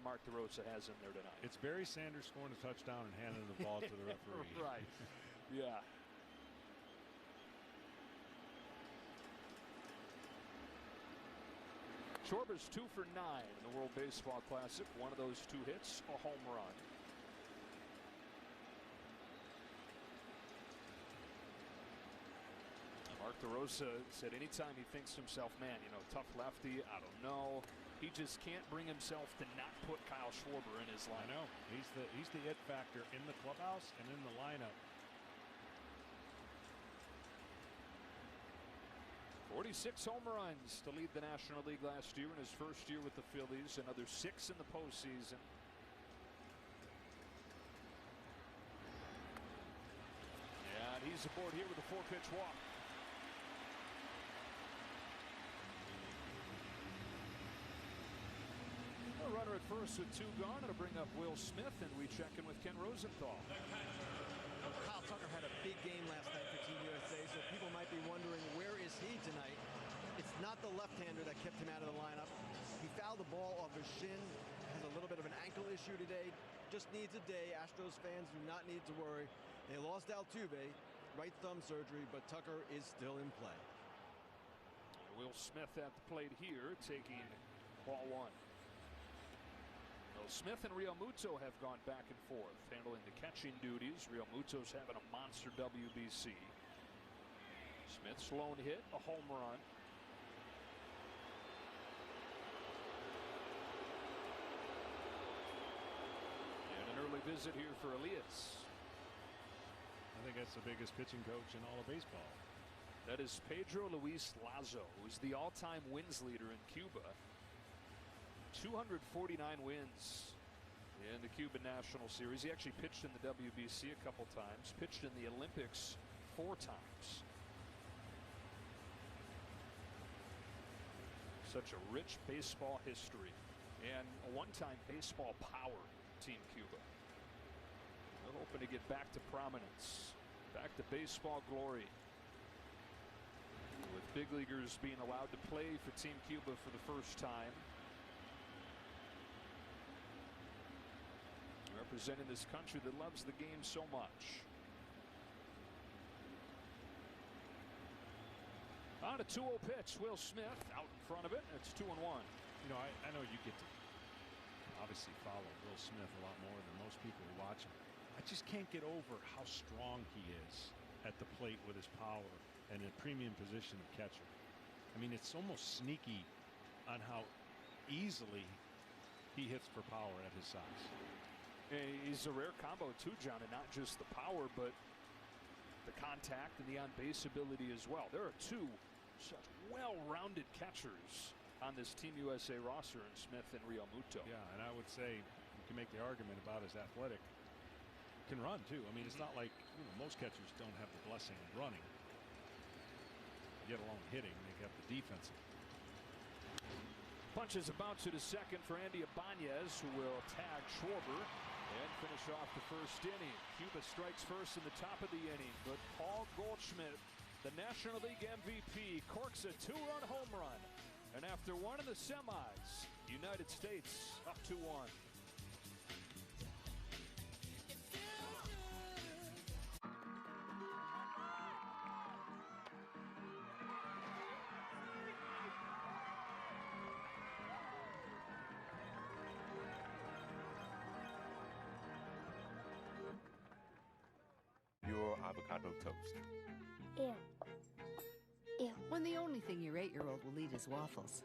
Mark DeRosa has in there tonight. It's Barry Sanders scoring a touchdown and handing the ball to the referee. Right. Yeah. Schwarber's 2 for 9 in the World Baseball Classic. One of those 2 hits, a home run. Mark DeRosa said anytime he thinks to himself, man, you know, tough lefty, I don't know. He just can't bring himself to not put Kyle Schwarber in his lineup. I know. He's the it factor in the clubhouse and in the lineup. 46 home runs to lead the National League last year in his first year with the Phillies. Another 6 in the postseason. And he's aboard here with a 4-pitch walk. A runner at first with 2 gone. It'll bring up Will Smith, and we check in with Ken Rosenthal. Kyle Tucker had a big game last night for Team USA, so people might be wondering, where is he tonight? It's not the left-hander that kept him out of the lineup. He fouled the ball off his shin, has a little bit of an ankle issue today. Just needs a day. Astros fans do not need to worry. They lost Altuve, right thumb surgery, but Tucker is still in play. Will Smith at the plate here, taking ball 1. Well, Smith and Real Muto have gone back and forth, handling the catching duties. Real Muto's having a monster WBC. Smith's lone hit, a home run. And an early visit here for Elias. I think that's the biggest pitching coach in all of baseball. That is Pedro Luis Lazo, who's the all-time wins leader in Cuba. 249 wins in the Cuban National Series. He actually pitched in the WBC a couple times, pitched in the Olympics 4 times. Such a rich baseball history and a one-time baseball power, Team Cuba. They're hoping to get back to prominence, back to baseball glory, with big leaguers being allowed to play for Team Cuba for the first time. Representing this country that loves the game so much. On a 2-0 pitch, Will Smith out in front of it. It's 2-1. You know, I know you get to obviously follow Will Smith a lot more than most people who watch him. I just can't get over how strong he is at the plate with his power and a premium position of catcher. I mean, it's almost sneaky on how easily he hits for power at his size. He's a rare combo too, John, and not just the power, but the contact and the on-base ability as well. There are 2 such well-rounded catchers on this Team USA roster in Smith and Real Muto. Yeah, and I would say you can make the argument about his athletic. Can run too. I mean, it's not like, you know, most catchers don't have the blessing of running, yet alone hitting. They have the defensive. Punches a bouncer to second for Andy Ibanez, who will tag Schwarber and finish off the first inning. Cuba strikes first in the top of the inning, but Paul Goldschmidt, the National League MVP, corks a 2-run home run. And after one in the semis, United States up 2-1. Your avocado toast. Ew. Ew. When the only thing your 8-year-old will eat is waffles,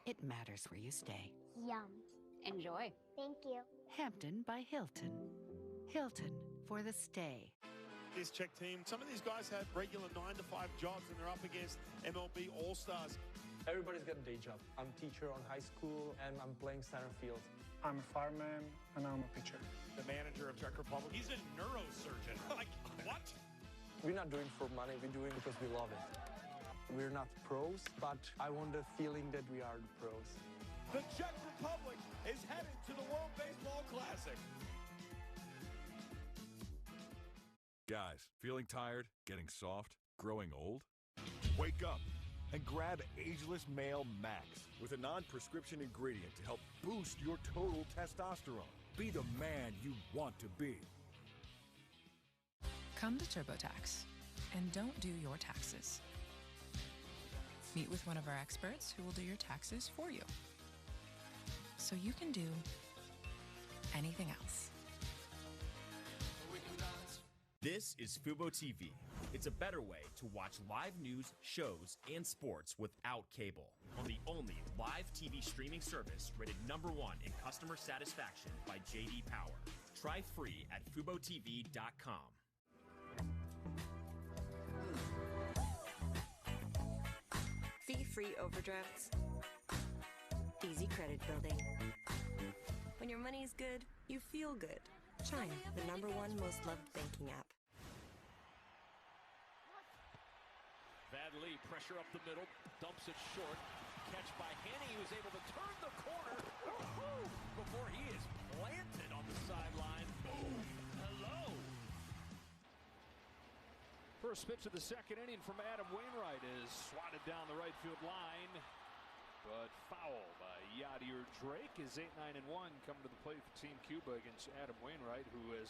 it matters where you stay. Yum. Enjoy. Thank you. Hampton by Hilton. Hilton for the stay. This Czech team, some of these guys have regular 9-to-5 jobs and they're up against MLB All-Stars. Everybody's got a day job. I'm a teacher on high school and I'm playing center field. I'm a fireman and I'm a pitcher. The manager of Czech Republic. He's a neurosurgeon. Like, what? We're not doing it for money, we're doing it because we love it. We're not pros, but I want the feeling that we are the pros. The Czech Republic is headed to the World Baseball Classic. Guys, feeling tired, getting soft, growing old? Wake up. And grab Ageless Male Max with a non-prescription ingredient to help boost your total testosterone. Be the man you want to be. Come to TurboTax and don't do your taxes. Meet with one of our experts who will do your taxes for you, so you can do anything else. This is Fubo TV. It's a better way to watch live news, shows, and sports without cable. On the only live TV streaming service rated #1 in customer satisfaction by J.D. Power. Try free at FuboTV.com. Fee-free overdrafts. Easy credit building. When your money's good, you feel good. Chime, the #1 most loved banking app. Vad Lee, pressure up the middle, dumps it short. Catch by Henny, who's able to turn the corner before he is planted on the sideline. Boom! Hello! First pitch of the second inning from Adam Wainwright is swatted down the right field line, but foul by Yadier Drake. Is 8-9-1 coming to the plate for Team Cuba against Adam Wainwright, who has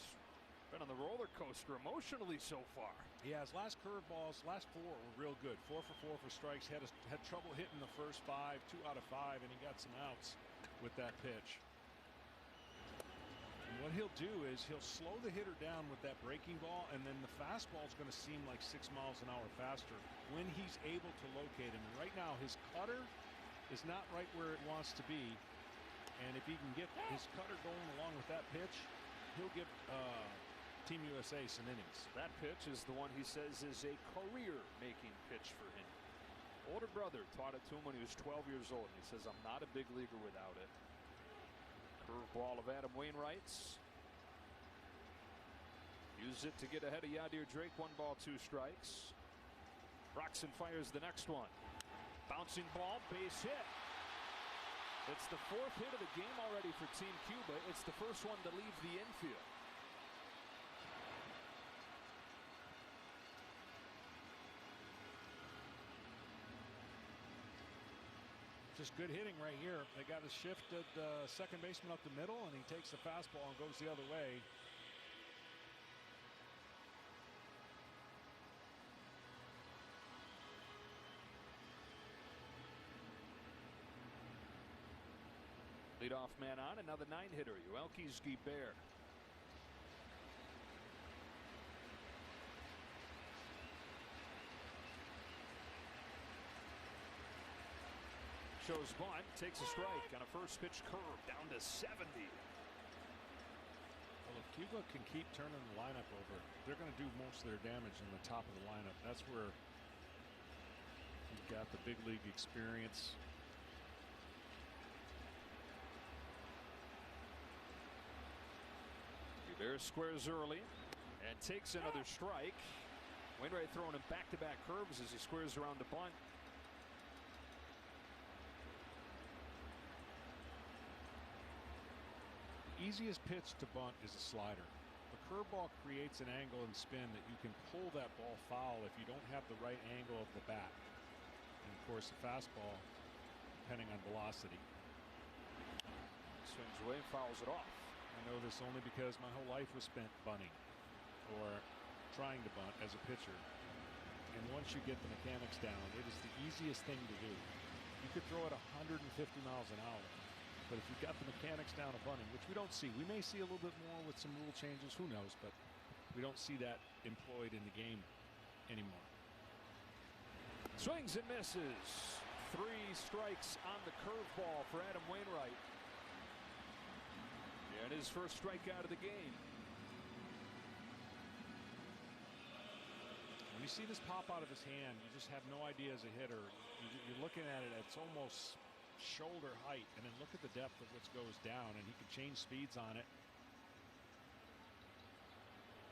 been on the roller coaster emotionally so far. Yeah, his last curveballs, last 4 were real good. 4 for 4 for strikes. Had trouble hitting the first 5, 2 out of 5, and he got some outs with that pitch. And what he'll do is he'll slow the hitter down with that breaking ball, and then the fastball is going to seem like 6 miles an hour faster when he's able to locate him. And right now, his cutter is not right where it wants to be, and if he can get his cutter going along with that pitch, he'll give Team USA some innings. That pitch is the one he says is a career-making pitch for him. Older brother taught it to him when he was 12 years old. And he says, I'm not a big leaguer without it. Curveball of Adam Wainwright's. Use it to get ahead of Yadier Drake. 1 ball, 2 strikes. Broxton fires the next one. Bouncing ball, base hit. It's the 4th hit of the game already for Team Cuba. It's the first one to leave the infield. Just good hitting right here. They got a shifted second baseman up the middle, and he takes the fastball and goes the other way. Leadoff man on, another 9-hitter, Yoelkis Guibert. Shows bunt, takes a strike on a first pitch curve down to 70. Well, if Cuba can keep turning the lineup over, they're going to do most of their damage in the top of the lineup. That's where he's got the big league experience. Guibert squares early and takes another strike. Wainwright throwing him back-to-back curves as he squares around the bunt. Easiest pitch to bunt is a slider. The curveball creates an angle and spin that you can pull that ball foul if you don't have the right angle of the bat. And of course, the fastball, depending on velocity. Swings away, fouls it off. I know this only because my whole life was spent bunting or trying to bunt as a pitcher. And once you get the mechanics down, it is the easiest thing to do. You could throw it 150 miles an hour. But if you've got the mechanics down of bunting, which we don't see, we may see a little bit more with some rule changes, who knows, but we don't see that employed in the game anymore. Swings and misses. 3 strikes on the curveball for Adam Wainwright. And his first strikeout of the game. When you see this pop out of his hand, you just have no idea as a hitter. You're looking at it, it's almost shoulder height, and then look at the depth of what goes down, and he can change speeds on it.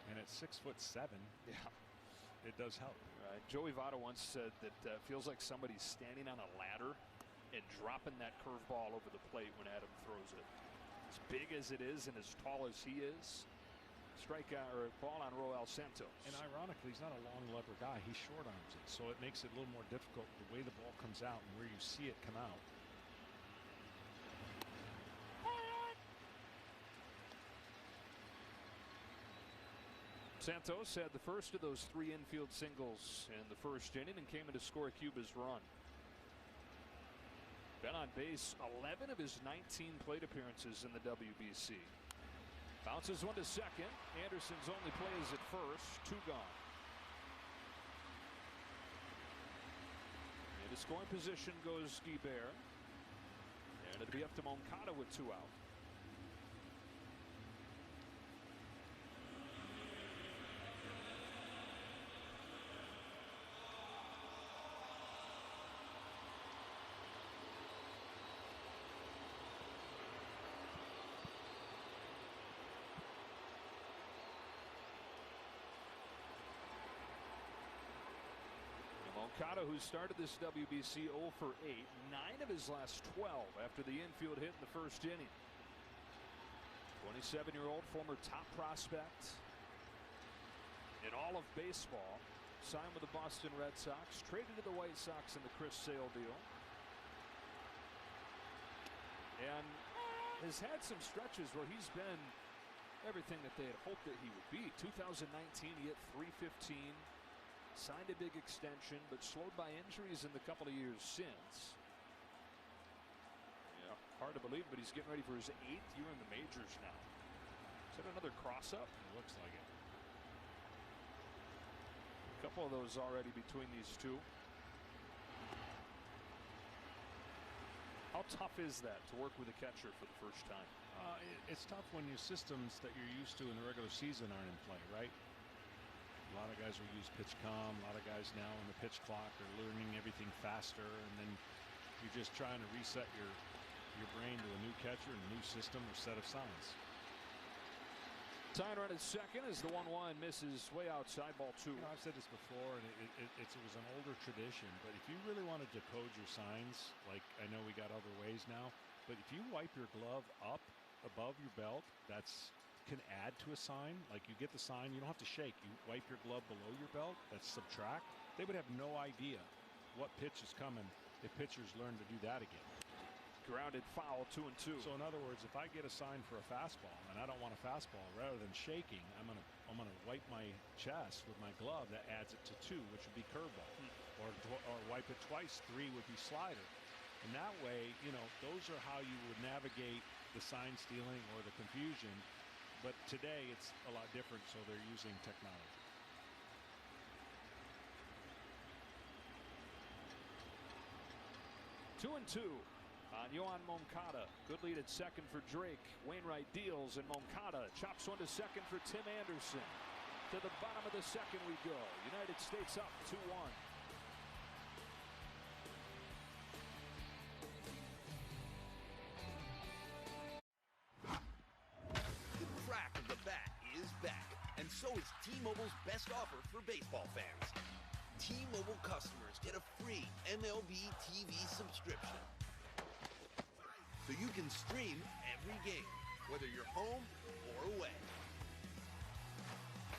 And at 6'7", yeah, it does help. Right. Joey Votto once said that feels like somebody's standing on a ladder and dropping that curveball over the plate when Adam throws it. As big as it is and as tall as he is, strikeout or ball on Roel Santos. And ironically, he's not a long lever guy. He short arms it, so it makes it a little more difficult the way the ball comes out and where you see it come out. Santos had the first of those 3 infield singles in the first inning and came in to score Cuba's run. Been on base 11 of his 19 plate appearances in the WBC. Bounces one to second. Anderson's only play is at first. 2 gone. Into scoring position goes Guibert. And it'll be up to Moncada with 2 out. Moncada, who started this WBC 0 for 8, 9 of his last 12 after the infield hit in the first inning. 27-year-old former top prospect in all of baseball, signed with the Boston Red Sox, traded to the White Sox in the Chris Sale deal, and has had some stretches where he's been everything that they had hoped that he would be. 2019, he hit .315. Signed a big extension, but slowed by injuries in the couple of years since. Yeah, hard to believe, but he's getting ready for his 8th year in the majors now. Is that another cross-up? It looks like it. A couple of those already between these two. How tough is that to work with a catcher for the first time? It's tough when your systems that you're used to in the regular season aren't in play, right? A lot of guys will use pitch comm. A lot of guys now in the pitch clock are learning everything faster, and then you're just trying to reset your brain to a new catcher and a new system or set of signs. Tying run at second as the 1-1 misses way outside, ball 2. You know, I've said this before, and it was an older tradition, but if you really want to decode your signs, like I know we got other ways now, but if you wipe your glove up above your belt, that's can add to a sign. Like you get the sign, you don't have to shake. You wipe your glove below your belt, that's subtract. They would have no idea what pitch is coming if pitchers learn to do that again. Grounded foul, 2-2. So in other words, if I get a sign for a fastball and I don't want a fastball, rather than shaking, I'm gonna wipe my chest with my glove. That adds it to 2, which would be curveball, or wipe it twice. 3 would be slider. And that way, you know, those are how you would navigate the sign stealing or the confusion. But today it's a lot different, so they're using technology. Two and 2 on Yohan Moncada. Good lead at second for Drake. Wainwright deals, and Moncada chops one to second for Tim Anderson. To the bottom of the second we go. United States up 2-1. So is T-Mobile's best offer for baseball fans. T-Mobile customers get a free MLB TV subscription. So you can stream every game, whether you're home or away.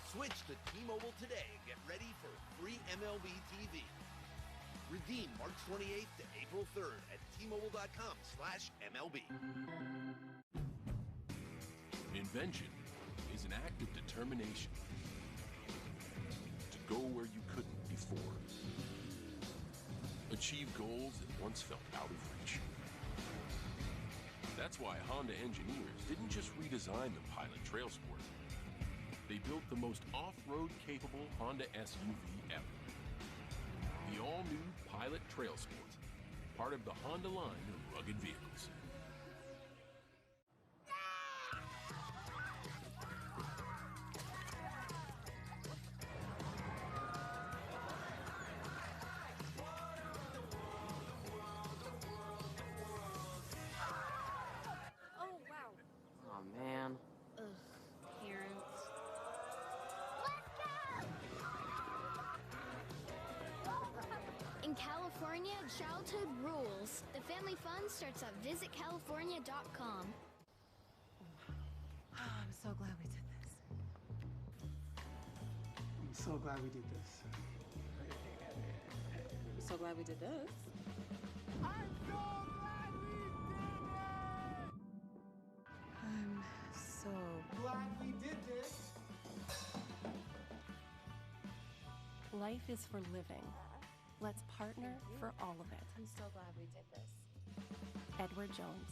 Switch to T-Mobile today and get ready for free MLB TV. Redeem March 28th to April 3rd at T-Mobile.com/MLB. Invention is an act of determination to go where you couldn't before. Achieve goals that once felt out of reach. That's why Honda engineers didn't just redesign the Pilot Trail Sport. They built the most off-road capable Honda SUV ever. The all-new Pilot Trail Sport, part of the Honda line of rugged vehicles. In California, childhood rules. The family fun starts at visitcalifornia.com. Oh, I'm so glad we did this. so glad we did this. So glad we did this. I'm so glad we did it! I'm so Glad we did this. Life is for living. Let's partner for all of it. I'm so glad we did this. Edward Jones.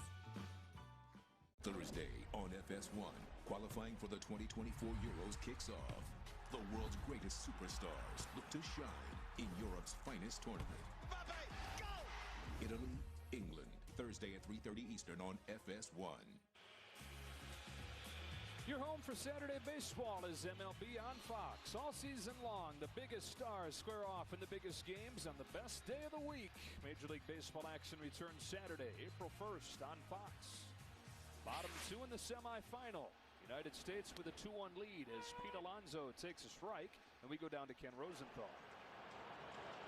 Thursday on FS1, qualifying for the 2024 Euros kicks off. The world's greatest superstars look to shine in Europe's finest tournament. Mbappe, go! Italy, England, Thursday at 3:30 Eastern on FS1. Your home for Saturday baseball is MLB on Fox. All season long, the biggest stars square off in the biggest games on the best day of the week. Major League Baseball action returns Saturday, April 1st on Fox. Bottom two in the semifinal. United States with a 2-1 lead as Pete Alonso takes a strike, and we go down to Ken Rosenthal.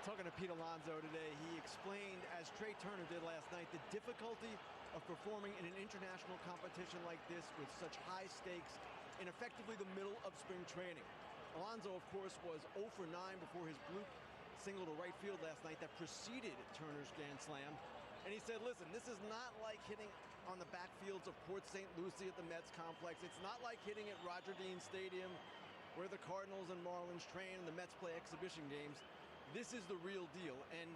Talking to Pete Alonso today, he explained, as Trey Turner did last night, the difficulty of performing in an international competition like this with such high stakes in effectively the middle of spring training. Alonso, of course, was 0 for 9 before his bloop single to right field last night that preceded Turner's grand slam. And he said, listen, this is not like hitting on the backfields of Port St. Lucie at the Mets complex. It's not like hitting at Roger Dean Stadium where the Cardinals and Marlins train and the Mets play exhibition games. This is the real deal, and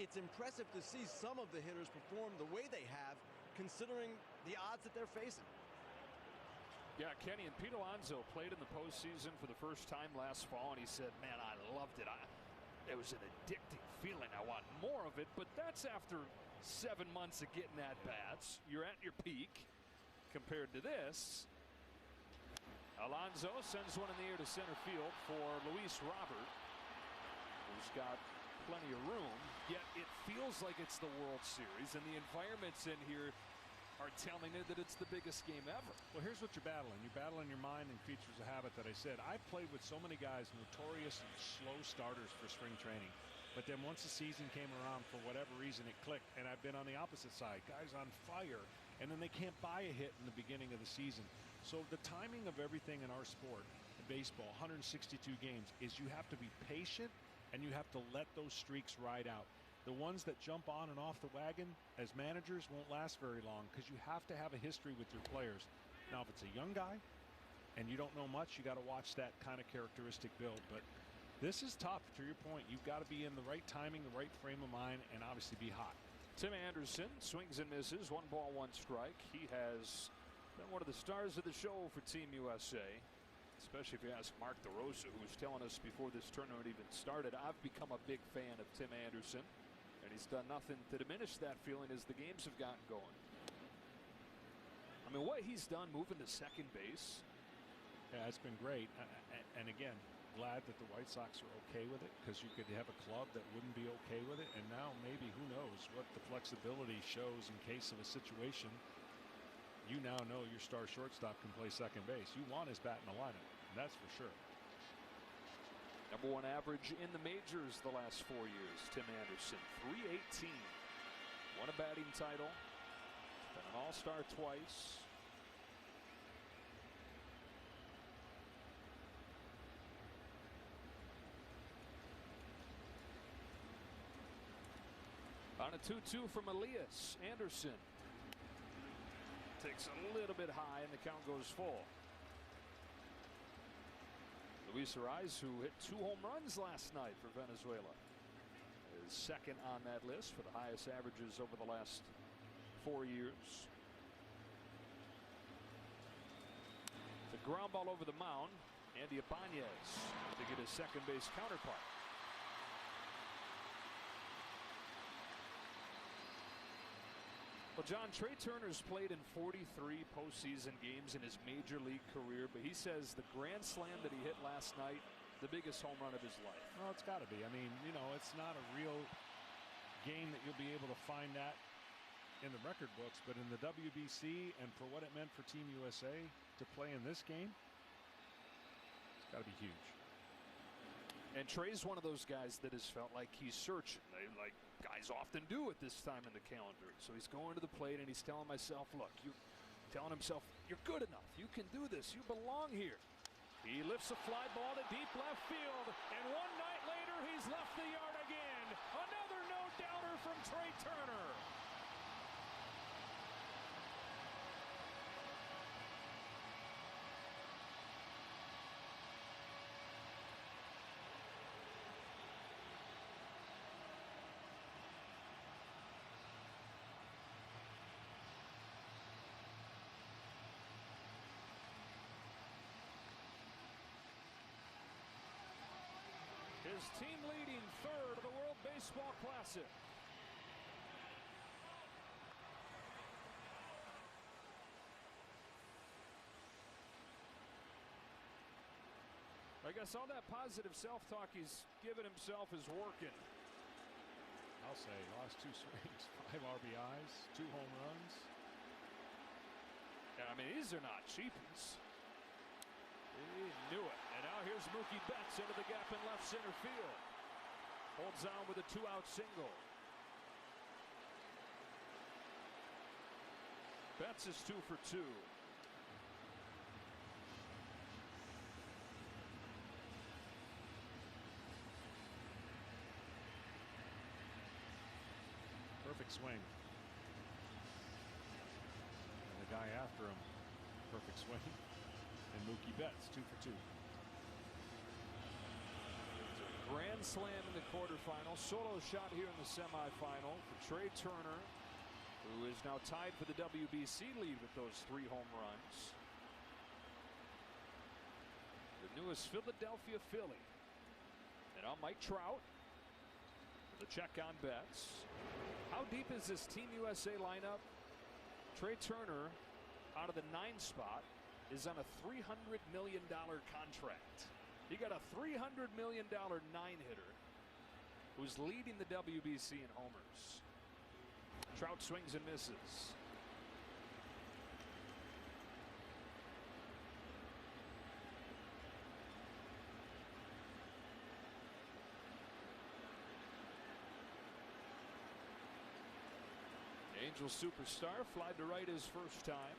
it's impressive to see some of the hitters perform the way they have, considering the odds that they're facing. Yeah, Kenny, and Pete Alonso played in the postseason for the first time last fall, and he said, man, I loved it. It was an addicting feeling. I want more of it, but that's after 7 months of getting at-bats. You're at your peak compared to this. Alonso sends one in the air to center field for Luis Robert, who's got plenty of room, yet it feels like it's the World Series, and the environments in here are telling me that it's the biggest game ever. Well, here's what you're battling. You're battling your mind and creatures of habit that I said. I've played with so many guys, notorious and slow starters for spring training. But then once the season came around, for whatever reason, it clicked. And I've been on the opposite side. Guys on fire. And then they can't buy a hit in the beginning of the season. So the timing of everything in our sport, baseball, 162 games, is you have to be patient and you have to let those streaks ride out. The ones that jump on and off the wagon as managers won't last very long because you have to have a history with your players. Now, if it's a young guy and you don't know much, you got to watch that kind of characteristic build. But this is tough. To your point, you've got to be in the right timing, the right frame of mind, and obviously be hot. Tim Anderson swings and misses. 1 ball, 1 strike. He has been one of the stars of the show for Team USA. Especially if you ask Mark DeRosa, who was telling us before this tournament even started, I've become a big fan of Tim Anderson, and he's done nothing to diminish that feeling as the games have gotten going. I mean, what he's done moving to second base. Yeah, it's been great. And again, glad that the White Sox are okay with it, because you could have a club that wouldn't be okay with it. And now maybe, who knows, what the flexibility shows in case of a situation. You now know your star shortstop can play second base. You want his bat in the lineup, and that's for sure. #1 average in the majors the last 4 years, Tim Anderson. .318. Won a batting title. Been an all-star twice. On a 2-2 from Elias. Anderson takes a little bit high, and the count goes full. Luis Ariz, who hit 2 home runs last night for Venezuela, is second on that list for the highest averages over the last 4 years. The ground ball over the mound. Andy Ibanez to get his second base counterpart. Well, John, Trey Turner's played in 43 postseason games in his major league career, but he says the grand slam that he hit last night, the biggest home run of his life. Well, it's got to be. I mean, you know, it's not a real game that you'll be able to find that in the record books, but in the WBC and for what it meant for Team USA to play in this game, it's got to be huge. And Trey's one of those guys that has felt like he's searching, like guys often do at this time in the calendar. So he's going to the plate and he's telling himself, you're good enough. You can do this. You belong here. He lifts a fly ball to deep left field, and one night later, he's left the yard again. Another no-doubter from Trey Turner. His team leading third of the World Baseball Classic. I guess all that positive self-talk he's given himself is working. I'll say, lost 2 swings, 5 RBIs, 2 home runs. Yeah, I mean, these are not cheapies. He knew it. And now here's Mookie Betts into the gap in left center field. Holds on with a 2-out single. Betts is 2 for 2. Perfect swing. And the guy after him, perfect swing. And Mookie Betts, 2 for 2. Grand slam in the quarterfinal. Solo shot here in the semifinal for Trey Turner, who is now tied for the WBC lead with those 3 home runs. The newest Philadelphia Philly. And now Mike Trout with a check on Betts. How deep is this Team USA lineup? Trey Turner, out of the 9 spot, is on a $300 million contract. You got a $300 million 9-hitter who's leading the WBC in homers. Trout swings and misses. Angels superstar flied to right his first time.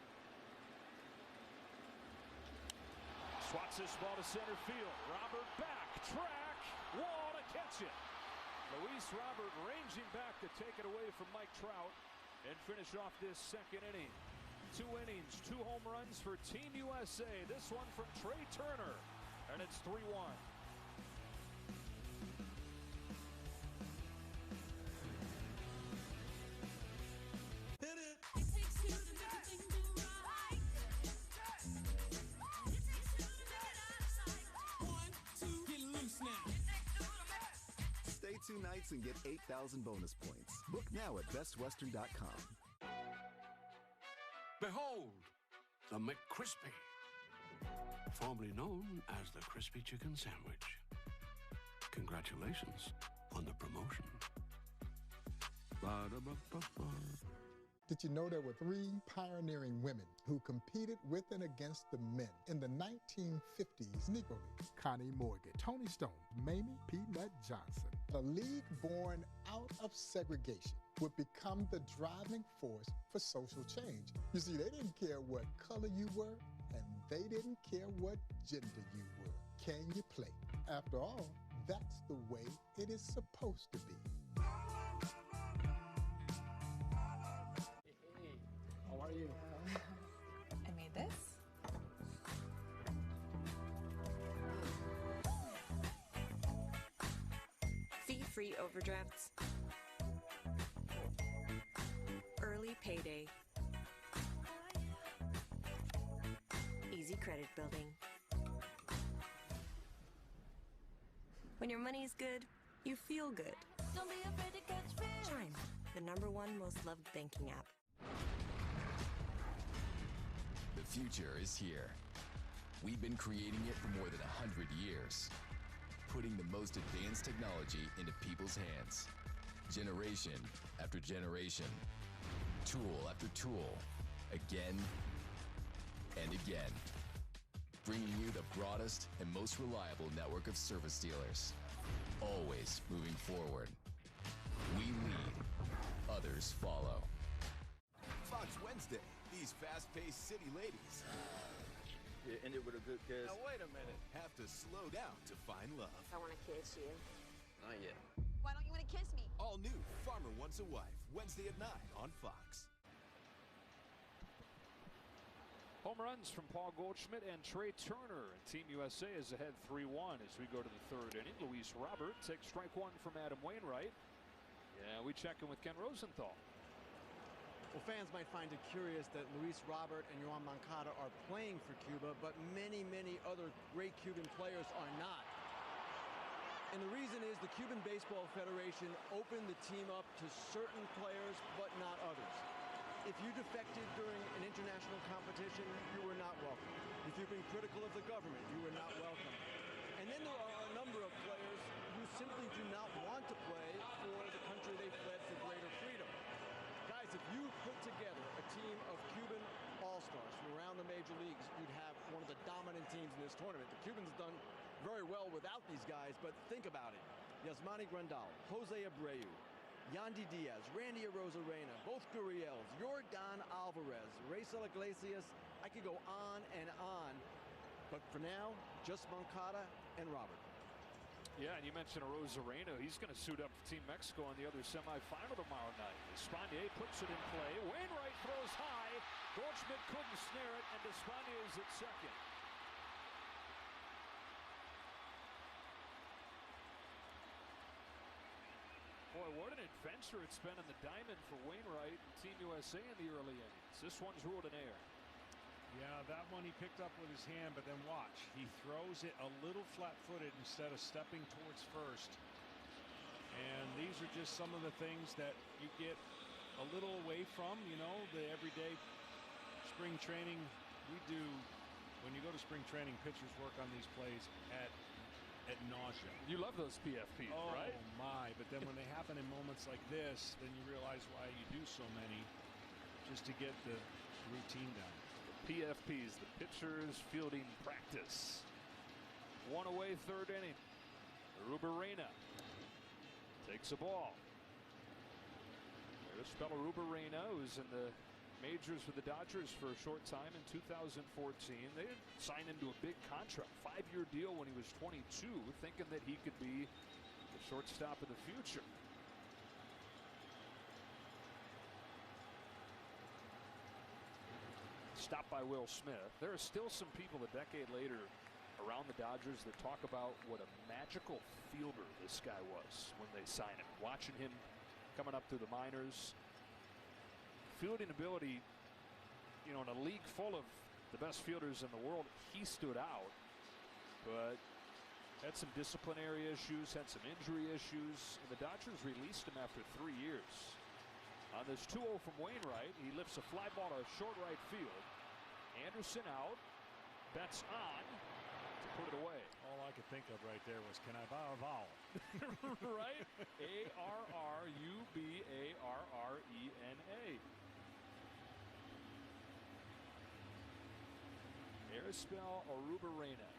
Swats this ball to center field. Robert back, track, wall to catch it. Luis Robert ranging back to take it away from Mike Trout and finish off this second inning. 2 innings, 2 home runs for Team USA. This one from Trey Turner, and it's 3-1. Stay 2 nights and get 8,000 bonus points. Book now at bestwestern.com. Behold, the McCrispy, formerly known as the Crispy Chicken Sandwich. Congratulations on the promotion. Ba-da-ba-ba-ba. Did you know there were 3 pioneering women who competed with and against the men in the 1950s Negro Leagues? Connie Morgan, Tony Stone, Mamie Peanut Johnson. A league born out of segregation would become the driving force for social change. You see, they didn't care what color you were, and they didn't care what gender you were. Can you play? After all, that's the way it is supposed to be. How are you? I made this. Fee-free overdrafts. Early payday. Easy credit building. When your money's good, you feel good. Don't be afraid to catch fish. Chime, the #1 most loved banking app. The future is here. We've been creating it for more than 100 years, putting the most advanced technology into people's hands, generation after generation, tool after tool, again and again, bringing you the broadest and most reliable network of service dealers, always moving forward. We lead, others follow. Fox Wednesday. These fast-paced city ladies. It ended with a good kiss. Now wait a minute. Have to slow down to find love. I want to kiss you. Not yet. Why don't you want to kiss me? All new Farmer Wants a Wife, Wednesday at 9 on Fox. Home runs from Paul Goldschmidt and Trey Turner. And Team USA is ahead 3-1 as we go to the third inning. Luis Robert takes strike one from Adam Wainwright. Yeah, we check in with Ken Rosenthal. Well, fans might find it curious that Luis Robert and Yoan Moncada are playing for Cuba, but many, many other great Cuban players are not. And the reason is the Cuban Baseball Federation opened the team up to certain players, but not others. If you defected during an international competition, you were not welcome. If you've been critical of the government, you were not welcome. And then there are a number of players who simply do not want to play for the country they fled for greater freedom. Guys, if you put together a team of Cuban all-stars from around the major leagues, you'd have one of the dominant teams in this tournament. The Cubans have done very well without these guys, but think about it. Yasmani Grandal, Jose Abreu, Yandy Diaz, Randy Arozarena, both Gurriels, Yordan Alvarez, Raisel Iglesias. I could go on and on. But for now, just Moncada and Robert. Yeah, and you mentioned Arozarena. He's going to suit up for Team Mexico on the other semifinal tomorrow night. Espanier puts it in play. Wainwright throws high. Goldschmidt couldn't snare it, and Espanier is at second. Boy, what an adventure it's been on the diamond for Wainwright and Team USA in the early innings. This one's ruled an error. Yeah, that one he picked up with his hand, but then watch. He throws it a little flat-footed instead of stepping towards first. And these are just some of the things that you get a little away from, you know, the everyday spring training. We do, when you go to spring training, pitchers work on these plays at nausea. You love those PFPs, right? Oh my, but then when they happen in moments like this, then you realize why you do so many, just to get the routine down. The PFPs, the pitchers fielding practice. One away, third inning. Rubarena takes a ball. There's fellow Rubarena, who's in the majors with the Dodgers for a short time in 2014. They signed him to a big contract, 5-year deal when he was 22, thinking that he could be the shortstop in the future. Stopped by Will Smith. There are still some people a decade later around the Dodgers that talk about what a magical fielder this guy was when they signed him. Watching him coming up through the minors. Fielding ability, you know, in a league full of the best fielders in the world, he stood out, but had some disciplinary issues, had some injury issues, and the Dodgers released him after 3 years. On this 2-0 from Wainwright, he lifts a fly ball to short right field. Anderson out, Betts on to put it away. All I could think of right there was, can I buy a vowel? Right? A-R-R-U-B-A-R-R-E-N-A. Arispel Arubarena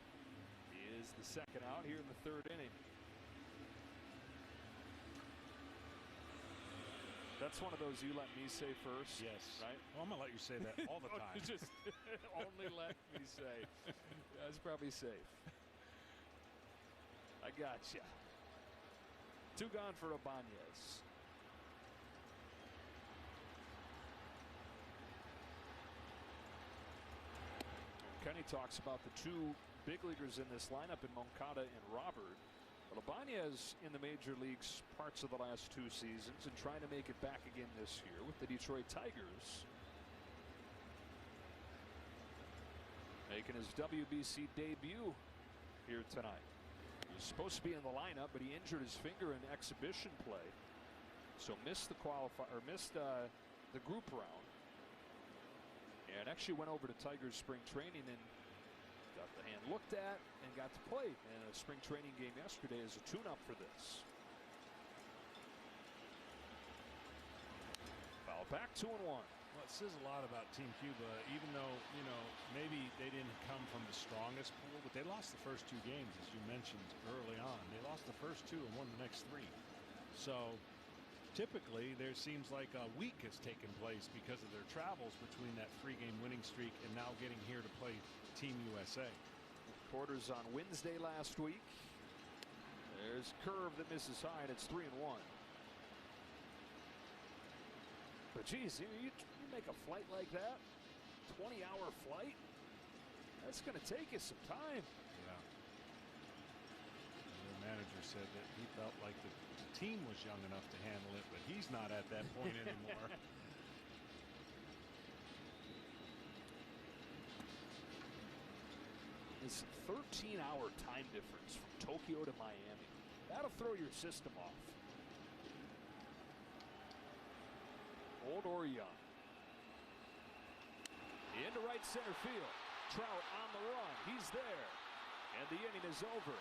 is the second out here in the third inning. That's one of those you let me say first. Yes. Right? Well, I'm going to let you say that all the time. Just only let me say. That's probably safe. I gotcha. 2 gone for Ibanez. Kenny talks about the 2 big leaguers in this lineup in Moncada and Robert. Well, Ibanez in the major leagues parts of the last 2 seasons and trying to make it back again this year with the Detroit Tigers. Making his WBC debut here tonight. He was supposed to be in the lineup, but he injured his finger in exhibition play, so missed the the group round. And actually went over to Tigers spring training and got the hand looked at and got to play in a spring training game yesterday as a tune-up for this. Foul back, 2-1. Well, it says a lot about Team Cuba, even though, you know, maybe they didn't come from the strongest pool, but they lost the first 2 games, as you mentioned early on. They lost the first 2 and won the next 3. So typically there seems like a week has taken place because of their travels between that 3-game winning streak and now getting here to play Team USA. Quarters on Wednesday last week. There's curve that misses high, and it's 3-1. But geez, you make a flight like that, 20-hour flight, that's going to take you some time. Yeah. The manager said that he felt like the team was young enough to handle it, but he's not at that point anymore. This 13-hour time difference from Tokyo to Miami, that'll throw your system off. Old or young. Into right center field. Trout on the run. He's there. And the inning is over.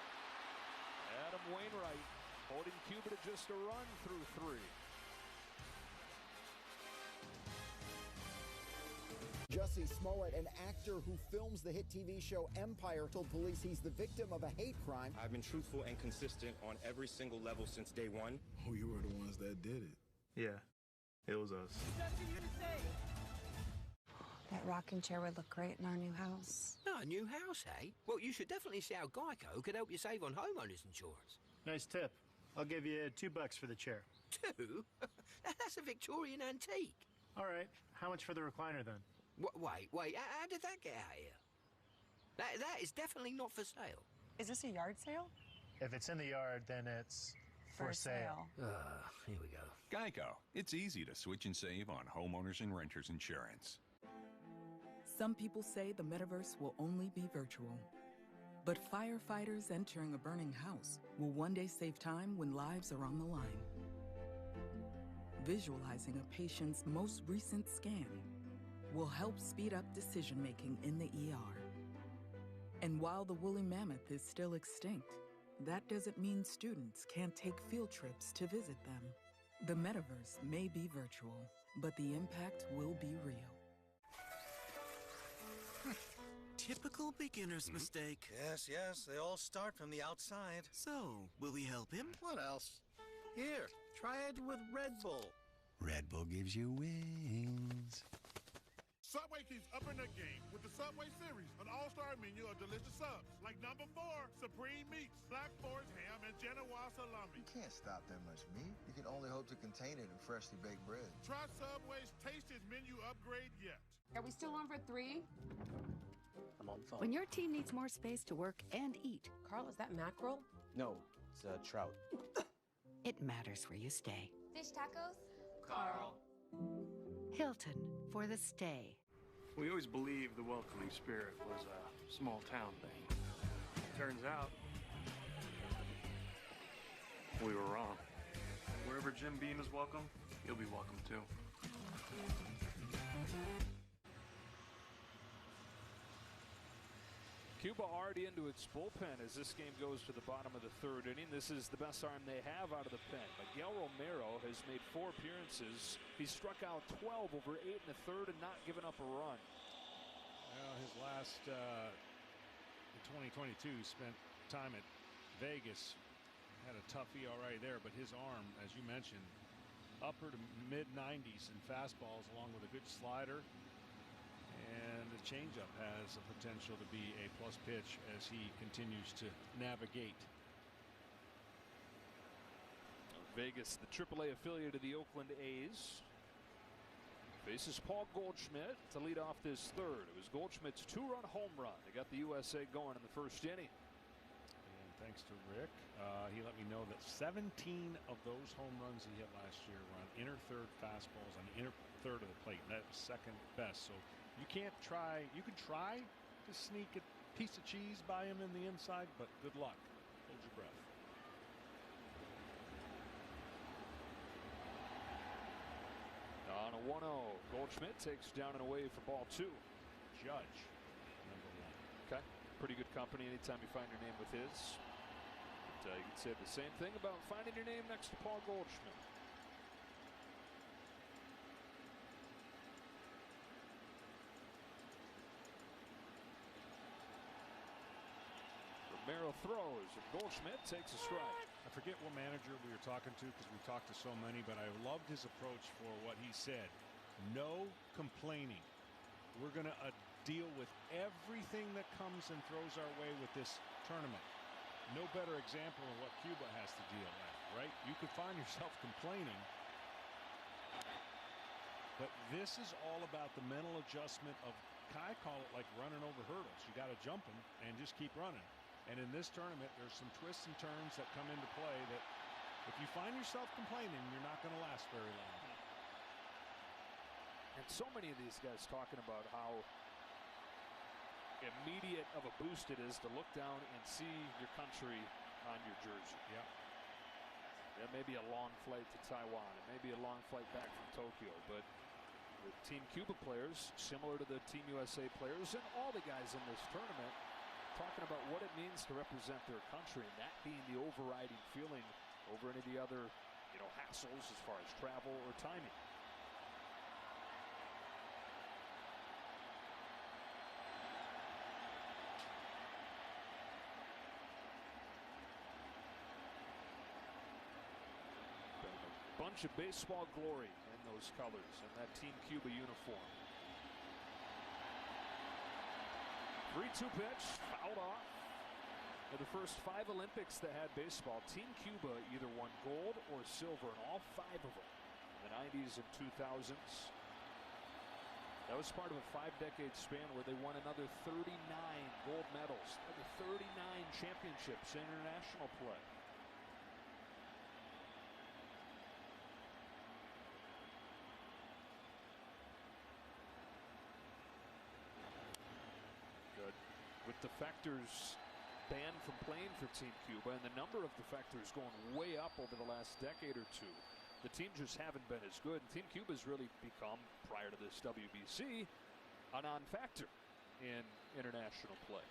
Adam Wainwright holding Cuba to just a run through 3. Jussie Smollett, an actor who films the hit TV show Empire, told police he's the victim of a hate crime. I've been truthful and consistent on every single level since day one. We were the ones that did it. Yeah, it was us. That rocking chair would look great in our new house. Oh, a new house, eh? Well, you should definitely see how Geico could help you save on homeowners insurance. Nice tip. I'll give you $2 for the chair. 2? That's a Victorian antique. All right. How much for the recliner then? Wait. How did that get out here? That is definitely not for sale. Is this a yard sale? If it's in the yard, then it's for sale. Here we go. Geico. It's easy to switch and save on homeowners and renters insurance. Some people say the metaverse will only be virtual. But firefighters entering a burning house will one day save time when lives are on the line. Visualizing a patient's most recent scan will help speed up decision-making in the ER. And while the woolly mammoth is still extinct, that doesn't mean students can't take field trips to visit them. The metaverse may be virtual, but the impact will be real. Typical beginner's mistake. Yes, they all start from the outside. So, will we help him? What else? Here, try it with Red Bull. Red Bull gives you wings. Subway keeps upping their game with the Subway Series, an all-star menu of delicious subs, like number 4, Supreme Meats, Black Forest Ham, and Genoa Salami. You can't stop that much meat. You can only hope to contain it in freshly baked bread. Try Subway's tastiest menu upgrade yet. Are we still on for 3? I'm on the phone. When your team needs more space to work and eat. Carl, is that mackerel? No, it's trout. It matters where you stay. Fish tacos? Carl. Hilton for the stay. We always believed the welcoming spirit was a small town thing. Turns out, we were wrong. Wherever Jim Beam is welcome, you'll be welcome too. Cuba already into its bullpen as this game goes to the bottom of the 3rd inning. This is the best arm they have out of the pen. Miguel Romero has made 4 appearances. He struck out 12 over 8 in the 3rd and not given up a run. Well, his last in 2022 spent time at Vegas. Had a tough ERA there, but his arm, as you mentioned, upper to mid-90s in fastballs along with a good slider. And the changeup has the potential to be a plus pitch as he continues to navigate. Vegas, the AAA affiliate of the Oakland A's, faces Paul Goldschmidt to lead off this 3rd. It was Goldschmidt's 2-run home run. They got the USA going in the 1st inning. And thanks to Rick, he let me know that 17 of those home runs he hit last year were on inner 3rd fastballs on the inner 3rd of the plate. And that was 2nd best. So you can't try. You can try to sneak a piece of cheese by him in the inside, but good luck. Hold your breath. On a 1-0, Goldschmidt takes down and away for ball 2. Judge, number 1. Okay, pretty good company anytime you find your name with his. But, you can say the same thing about finding your name next to Paul Goldschmidt. Romero throws, and Goldschmidt takes a strike. I forget what manager we were talking to because we talked to so many, but I loved his approach for what he said. No complaining. We're going to deal with everything that comes and throws our way with this tournament. No better example of what Cuba has to deal with, right? You could find yourself complaining, but this is all about the mental adjustment of, I call it like running over hurdles. You got to jump them and just keep running. And in this tournament, there's some twists and turns that come into play that if you find yourself complaining, you're not going to last very long. And so many of these guys talking about how immediate of a boost it is to look down and see your country on your jersey. Yeah. That may be a long flight to Taiwan. It may be a long flight back from Tokyo, but the Team Cuba players, similar to the Team USA players and all the guys in this tournament, talking about what it means to represent their country, and that being the overriding feeling over any of the other, hassles as far as travel or timing. A bunch of baseball glory in those colors and that Team Cuba uniform. 3-2 pitch, fouled off. For the first 5 Olympics that had baseball, Team Cuba either won gold or silver in all 5 of them. In the 90s and 2000s. That was part of a 5-decade span where they won another 39 gold medals, another 39 championships in international play. With defectors banned from playing for Team Cuba and the number of defectors going way up over the last decade or two, the team just haven't been as good. And Team Cuba's really become, prior to this WBC, a non-factor in international play.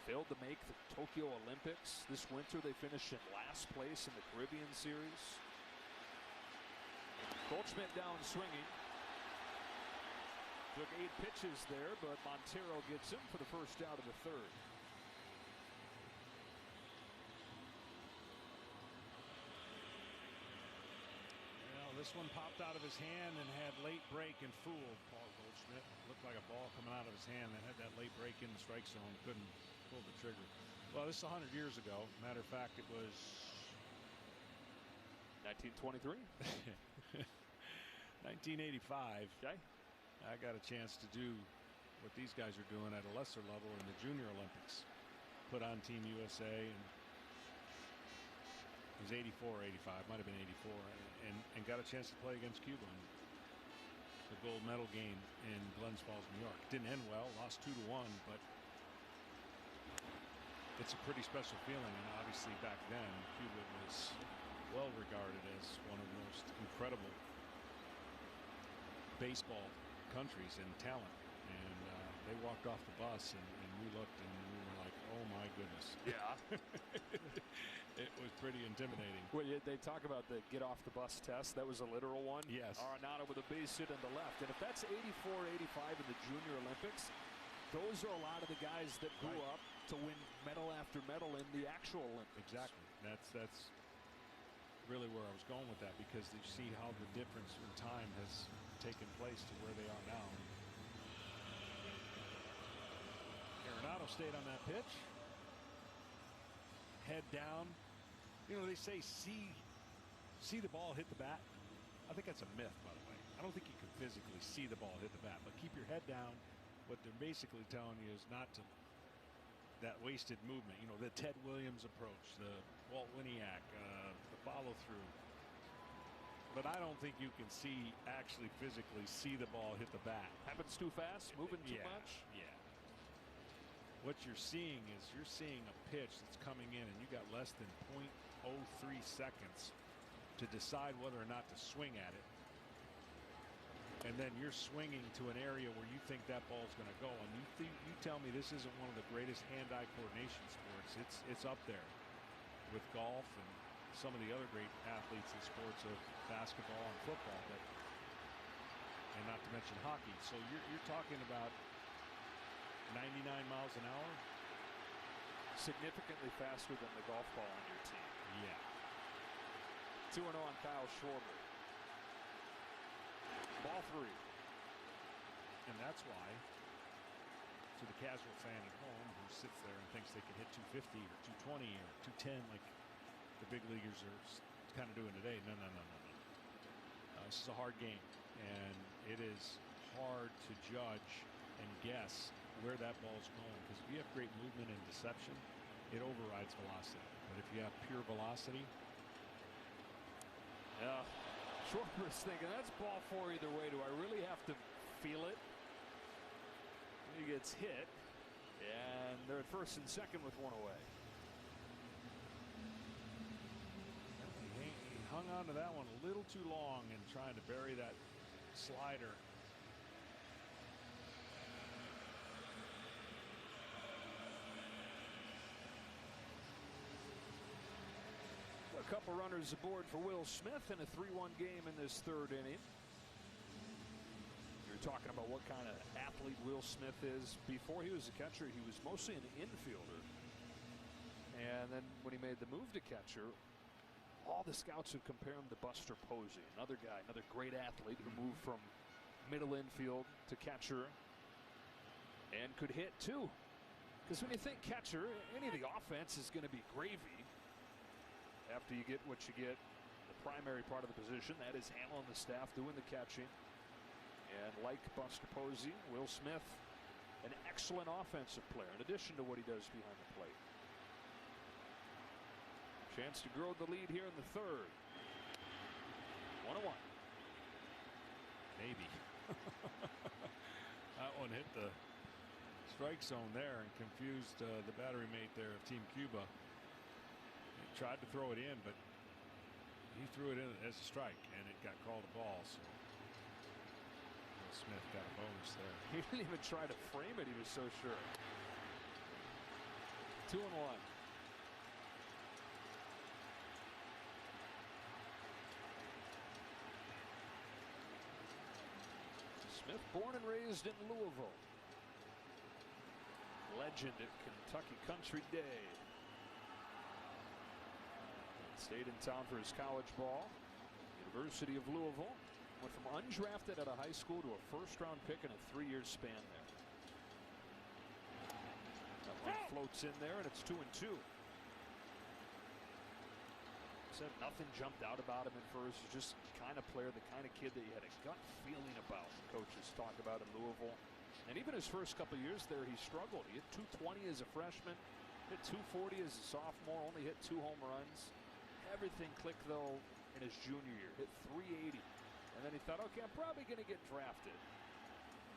Failed to make the Tokyo Olympics. This winter they finished in last place in the Caribbean Series. Goldschmidt down swinging. Took 8 pitches there, but Montero gets him for the first out of the 3rd. Well, this one popped out of his hand and had late break and fooled Paul Goldschmidt. Looked like a ball coming out of his hand that had that late break in the strike zone. Couldn't pull the trigger. Well, this is 100 years ago. Matter of fact, it was 1923. 1985. Okay. I got a chance to do what these guys are doing at a lesser level in the Junior Olympics. Put on Team USA, and it was 84 or 85, might have been 84, and got a chance to play against Cuba in the gold medal game in Glens Falls, New York. Didn't end well, lost 2-1, but it's a pretty special feeling. And obviously back then, Cuba was well regarded as one of the most incredible baseball countries and talent, and they walked off the bus and we looked and we were like, oh my goodness. Yeah. It was pretty intimidating. Well, they talk about the get off the bus test. That was a literal one. Yes. Arenado with a base hit on the left, and if that's 84, 85 in the Junior Olympics, those are a lot of the guys that grew up to win medal after medal in the actual Olympics. Exactly. That's really where I was going with that, because you see how the difference in time has taken place to where they are now. Arenado stayed on that pitch. Head down. They say see the ball hit the bat. I think that's a myth, by the way. I don't think you can physically see the ball hit the bat, but keep your head down. What they're basically telling you is not to that wasted movement. The Ted Williams approach, the Walt Winiak, the follow through. But I don't think you can actually physically see the ball hit the bat. Happens too fast, moving too much. Yeah. What you're seeing is a pitch that's coming in, and you got less than 0.03 seconds to decide whether or not to swing at it. And then you're swinging to an area where you think that ball's going to go, and you tell me this isn't one of the greatest hand-eye coordination sports. It's up there with golf and some of the other great athletes in sports of basketball and football, and not to mention hockey. So you're talking about 99 miles an hour. significantly faster than the golf ball on your team. Yeah. 2-0 on Kyle Schwarber. Ball 3. And that's why, to the casual fan at home who sits there and thinks they can hit 250 or 220 or 210 like the big leaguers are kind of doing today. No. This is a hard game, and it is hard to judge and guess where that ball's going, because if you have great movement and deception, it overrides velocity. But if you have pure velocity, yeah, Schwarber's thinking that's ball 4 either way. Do I really have to feel it? He gets hit, and they're at first and second with one away. He hung on to that one a little too long and trying to bury that slider. A couple runners aboard for Will Smith in a 3-1 game in this third inning. You're talking about what kind of athlete Will Smith is. Before he was a catcher, he was mostly an infielder. And then when he made the move to catcher, all the scouts would compare him to Buster Posey, another guy, another great athlete who moved from middle infield to catcher and could hit too. Because when you think catcher, any of the offense is going to be gravy after you get what you get, the primary part of the position. That is handling the staff, doing the catching. And like Buster Posey, Will Smith, an excellent offensive player in addition to what he does behind the plate. Chance to grow the lead here in the third. 1-1. Maybe. That one hit the strike zone there and confused the battery mate there of Team Cuba. He tried to throw it in, but he threw it in as a strike, and it got called a ball. So Will Smith got a bonus there. He didn't even try to frame it. He was so sure. 2-1. Smith, born and raised in Louisville. Legend at Kentucky Country Day. Stayed in town for his college ball. University of Louisville. Went from undrafted out of high school to a first-round pick in a 3-year span there. That one floats in there, and it's 2-2. Said nothing jumped out about him at first. He's just the kind of player, the kind of kid that you had a gut feeling about. Coaches talk about in Louisville. And even his first couple of years there, he struggled. He hit .220 as a freshman, hit .240 as a sophomore, only hit 2 home runs. Everything clicked, though, in his junior year. Hit .380. And then he thought, okay, I'm probably going to get drafted.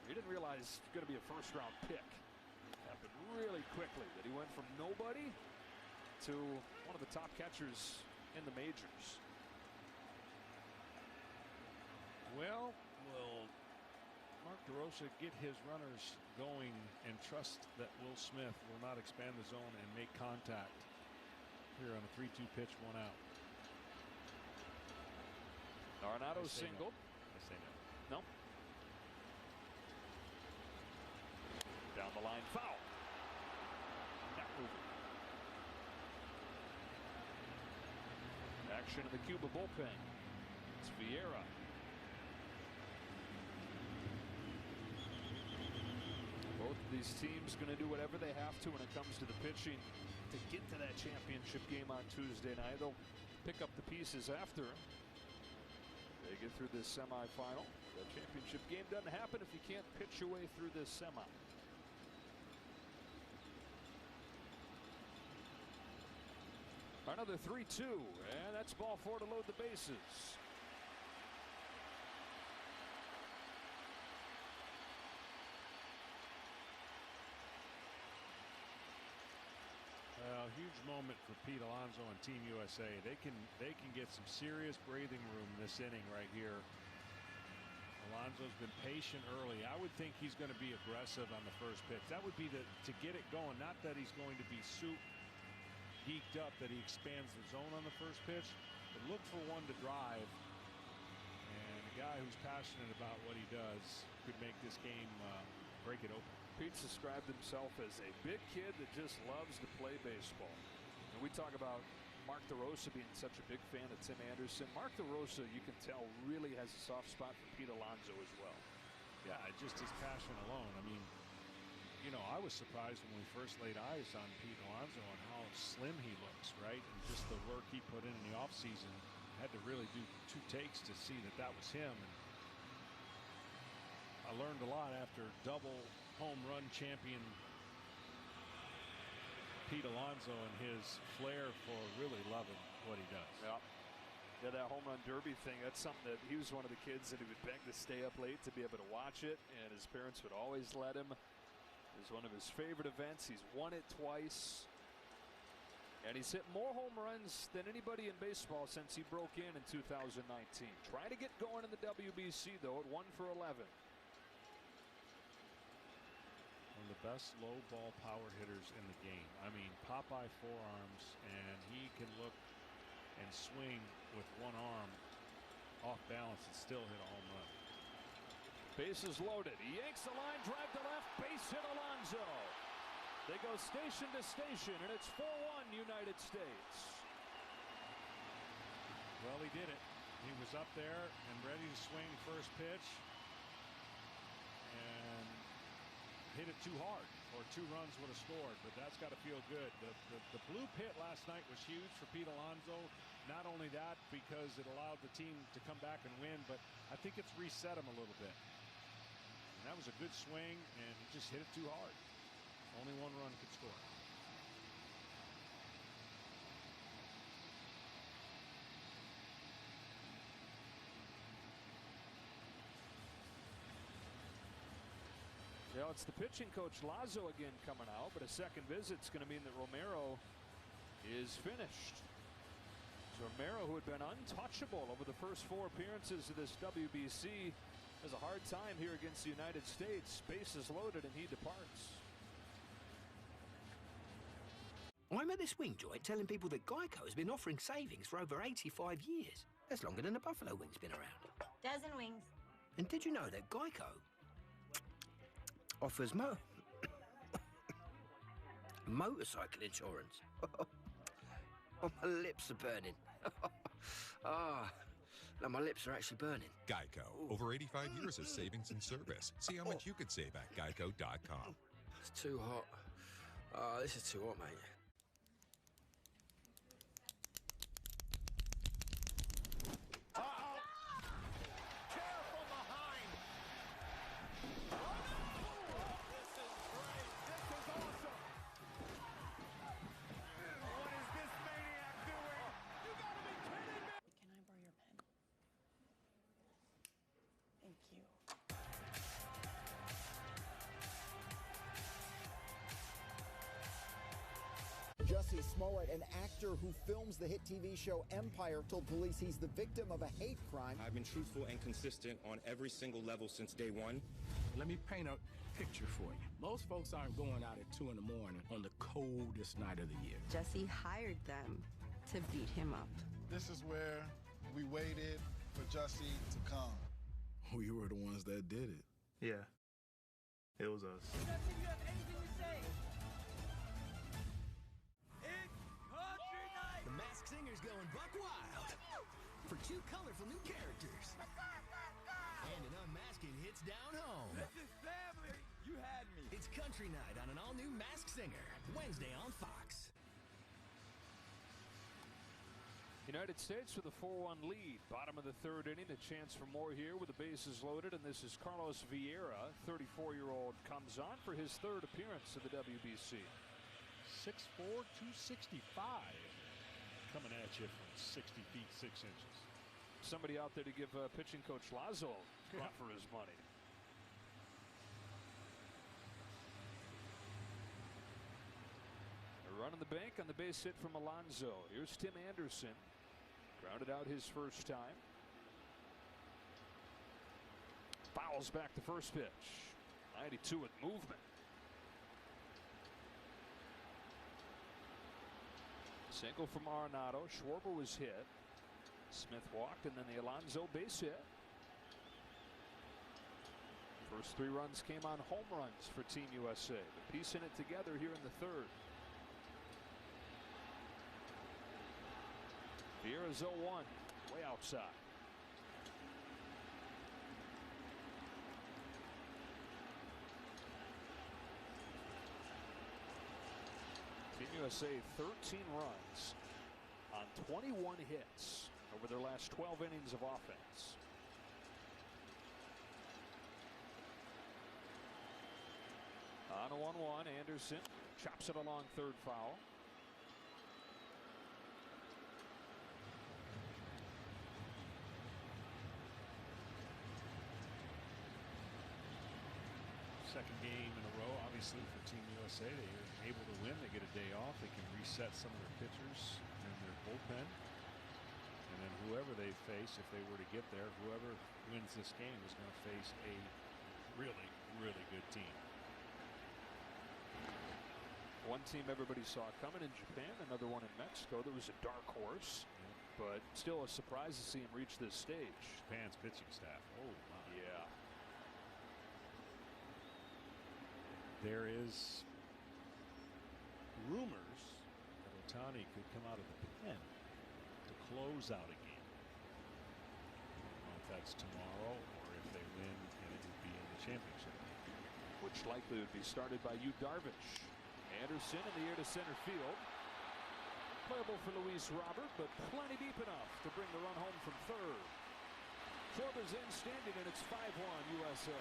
He didn't realize it was going to be a first-round pick. Happened really quickly that he went from nobody to one of the top catchers in the majors. Well, will Mark DeRosa get his runners going and trust that Will Smith will not expand the zone and make contact here on a 3-2 pitch, 1 out? Arenado singled. I say No. no. Down the line, foul. Not moving. Action in the Cuba bullpen. It's Vieira. Both of these teams going to do whatever they have to when it comes to the pitching to get to that championship game on Tuesday night. They'll pick up the pieces after they get through this semifinal. The championship game doesn't happen if you can't pitch your way through this semi. Another 3-2, and that's ball 4 to load the bases. Huge moment for Pete Alonso and Team USA. They can get some serious breathing room in this inning right here. Alonso's been patient early. I would think he's going to be aggressive on the first pitch. That would be to get it going. Not that he's going to be geeked up that he expands the zone on the first pitch, but look for one to drive. And a guy who's passionate about what he does could make this game break it open. Pete described himself as a big kid that just loves to play baseball. And we talk about Mark DeRosa being such a big fan of Tim Anderson. Mark DeRosa, you can tell, really has a soft spot for Pete Alonso as well. Yeah, just his passion alone. I mean, you know, I was surprised when we first laid eyes on Pete Alonso and how slim he looks, right? And just the work he put in the offseason. Had to really do 2 takes to see that was him. And I learned a lot after double home run champion Pete Alonso and his flair for really loving what he does. Yeah, that home run derby thing, that's something that he was one of the kids that he would beg to stay up late to be able to watch it, and his parents would always let him. It was one of his favorite events. He's won it twice. And he's hit more home runs than anybody in baseball since he broke in 2019. Trying to get going in the WBC, though, at 1 for 11. One of the best low ball power hitters in the game. I mean, Popeye forearms, and he can look and swing with one arm off balance and still hit a home run. Bases loaded. He yanks the line, drive to left, base hit Alonso. They go station to station, and it's 4-1 United States. Well, he did it. He was up there and ready to swing first pitch and hit it too hard, or 2 runs would have scored, but that's got to feel good. The blue pit last night was huge for Pete Alonso. Not only that, because it allowed the team to come back and win, but I think it's reset him a little bit. And that was a good swing, and he just hit it too hard. Only 1 run could score. Yeah, it's the pitching coach Lazo again coming out, but a second visit's going to mean that Romero is finished. So Romero, who had been untouchable over the first 4 appearances of this WBC, has a hard time here against the United States. Bases loaded, and he departs. I'm at the swing joint telling people that Geico has been offering savings for over 85 years. That's longer than the Buffalo Wing's been around. Dozen wings. And did you know that Geico offers motorcycle insurance? Oh, my lips are burning. No, my lips are actually burning. Geico. Over 85 years of savings and service. See how much you could save at geico.com. It's too hot. This is too hot, mate. Careful behind. This is great. This is awesome. What is this maniac doing? You gotta be kidding me. Can I borrow your pen? Thank you. Jussie Smollett, an actor who films the hit TV show Empire, told police he's the victim of a hate crime. I've been truthful and consistent on every single level since day one. Let me paint a picture for you. Most folks aren't going out at 2 in the morning on the coldest night of the year. Jussie hired them to beat him up. This is where we waited for Jussie to come. We were the ones that did it. Yeah. It was us. Jussie, you have anything to say? The Masked Singer's going buck wild for 2 colorful new characters. And an unmasking hits down home. This is family. You had me. It's Country Night on an all-new Masked Singer, Wednesday on Fox. United States with a 4-1 lead. Bottom of the 3rd inning. A chance for more here with the bases loaded. And this is Carlos Vieira, 34-year-old, comes on for his 3rd appearance of the WBC. 6'4", 265. Coming at you from 60 feet, 6 inches. Somebody out there to give pitching coach Lazo a run for his money. A run on the bank on the base hit from Alonso. Here's Tim Anderson. Grounded out his first time. Fouls back the first pitch. 92 with movement. Single from Arenado. Schwarber was hit. Smith walked, and then the Alonso base hit. First 3 runs came on home runs for Team USA. They're piecing it together here in the 3rd. Vieira's 0-1, way outside. Team USA 13 runs on 21 hits over their last 12 innings of offense. On a 1-1, Anderson chops it along third foul. Second game in a row, obviously, for Team USA. They are able to win. They get a day off. They can reset some of their pitchers and their bullpen. And then whoever they face, if they were to get there, whoever wins this game is going to face a really, really good team. One team everybody saw coming in Japan, another one in Mexico. That was a dark horse, but still a surprise to see him reach this stage. Japan's pitching staff. Oh, my. Yeah. There is rumors that Ohtani could come out of the pen to close out a game. I don't know if that's tomorrow or if they win and it would be in the championship game. Which likely would be started by Yu Darvish. Anderson in the air to center field. Playable for Luis Robert, but plenty deep enough to bring the run home from third. Schwarber's in standing, and it's 5-1 USA.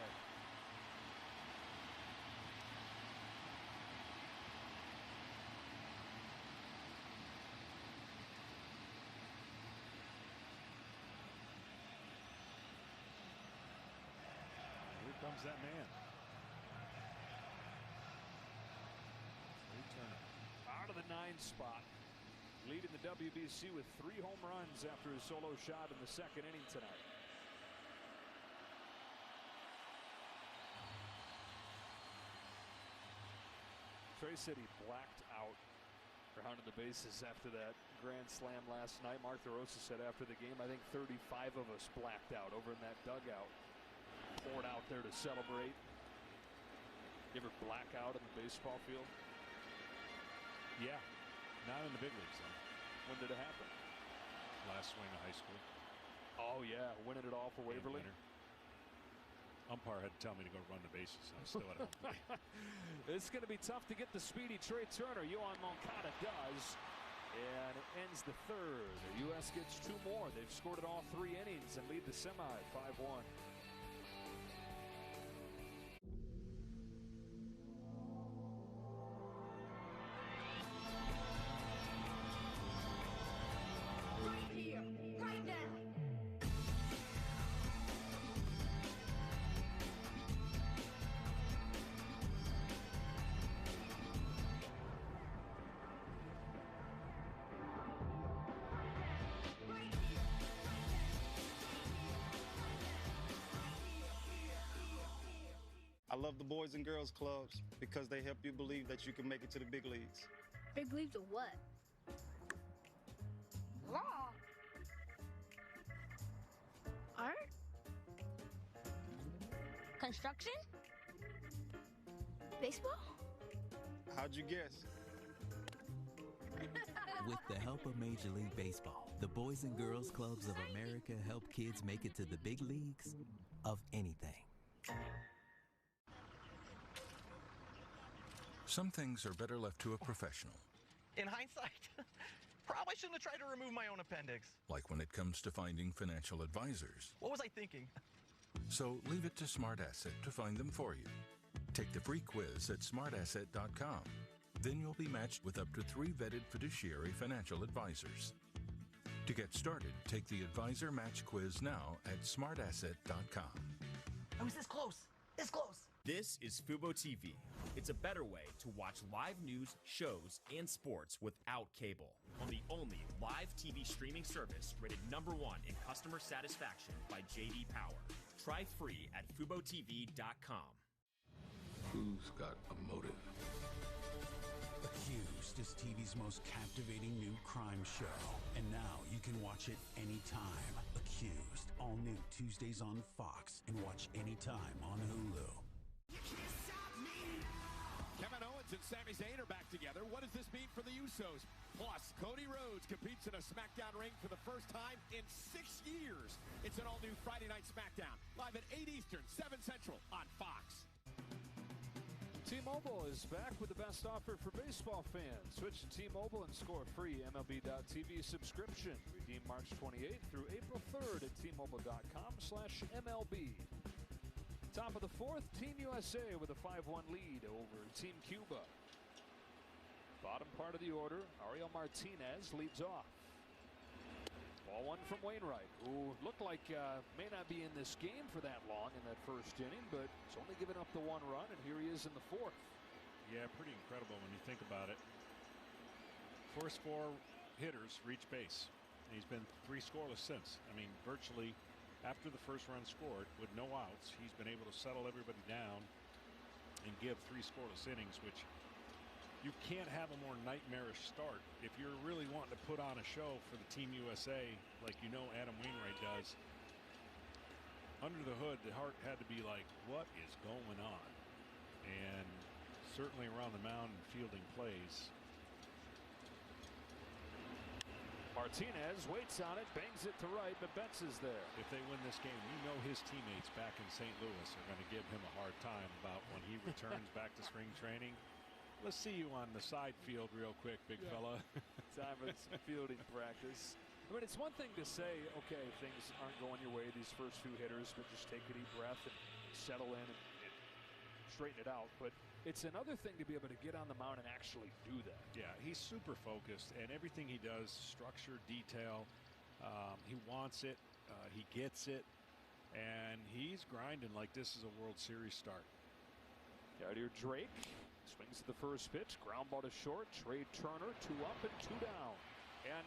Here comes that man. Out of the 9 spot, leading the WBC with 3 home runs after his solo shot in the 2nd inning tonight. Trey said he blacked out rounding the bases after that grand slam last night. Mark DeRosa said after the game, I think 35 of us blacked out over in that dugout. Poured out there to celebrate. You ever black out in the baseball field? Yeah, not in the big leagues though. When did it happen? Last swing of high school. Oh yeah, winning it all for Waverly. Umpire had to tell me to go run the bases. I'm still at home. It's going to be tough to get the speedy Trey Turner. Yohan Moncada does, and it ends the 3rd. The U.S. gets 2 more. They've scored in all 3 innings and lead the semi 5-1. I love the Boys and Girls Clubs because they help you believe that you can make it to the big leagues. Big leagues of what? Law. Art. Construction. Baseball. How'd you guess? With the help of Major League Baseball, the Boys and Girls Clubs of America help kids make it to the big leagues of anything. Some things are better left to a professional. In hindsight, probably shouldn't have tried to remove my own appendix. Like when it comes to finding financial advisors. What was I thinking? So leave it to Smart Asset to find them for you. Take the free quiz at smartasset.com. Then you'll be matched with up to 3 vetted fiduciary financial advisors. To get started, take the Advisor Match Quiz now at smartasset.com. I was this close. This close. This is Fubo TV. It's a better way to watch live news, shows, and sports without cable. On the only live TV streaming service rated #1 in customer satisfaction by J.D. Power. Try free at FuboTV.com. Who's got a motive? Accused. Next is TV's most captivating new crime show. And now you can watch it anytime. Accused. All new Tuesdays on Fox and watch anytime on Hulu. Kevin Owens and Sami Zayn are back together. What does this mean for the Usos? Plus, Cody Rhodes competes in a SmackDown ring for the first time in 6 years. It's an all-new Friday Night SmackDown, live at 8 Eastern, 7 Central on Fox. T-Mobile is back with the best offer for baseball fans. Switch to T-Mobile and score a free MLB.TV subscription. Redeem March 28th through April 3rd at T-Mobile.com/MLB. Top of the fourth, Team USA with a 5-1 lead over Team Cuba. Bottom part of the order, Ariel Martinez leads off. Ball one from Wainwright, who looked like may not be in this game for that long in that first inning, but it's only given up the 1 run, and here he is in the fourth. Yeah, pretty incredible when you think about it. First 4 hitters reach base. And he's been 3 scoreless since. I mean, virtually after the first run scored with no outs, he's been able to settle everybody down and give 3 scoreless innings, which you can't have a more nightmarish start. If you're really wanting to put on a show for the Team USA, like you know Adam Wainwright does, under the hood, the heart had to be like, what is going on? And certainly around the mound and fielding plays. Martinez waits on it, bangs it to right, but Betts is there. If they win this game, you know his teammates back in St. Louis are going to give him a hard time about when he returns back to spring training. Let's see you on the side field real quick, big fella. Time for some fielding practice. I mean, it's one thing to say, okay, things aren't going your way these first few hitters, but just take a deep breath and settle in and straighten it out. But it's another thing to be able to get on the mound and actually do that. Yeah, he's super focused, and everything he does, structure, detail, he wants it, he gets it, and he's grinding like this is a World Series start. Yadier Drake swings at the first pitch, ground ball to short. Trey Turner, 2 up and 2 down. And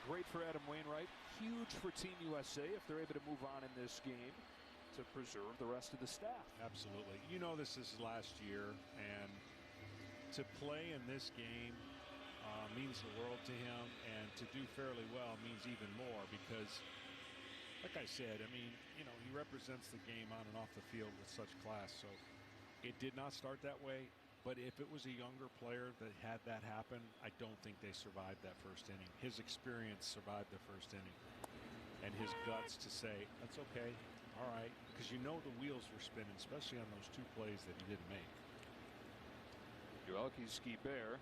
great for Adam Wainwright, huge for Team USA if they're able to move on in this game to preserve the rest of the staff. Absolutely. You know this is last year, and to play in this game means the world to him, and to do fairly well means even more because, like I said, I mean, you know, he represents the game on and off the field with such class. So it did not start that way, but if it was a younger player that had that happen, I don't think they survived that first inning. His experience survived the first inning, and his guts to say, that's okay. All right, because you know the wheels were spinning, especially on those 2 plays that he didn't make. Joelke Ski Bear.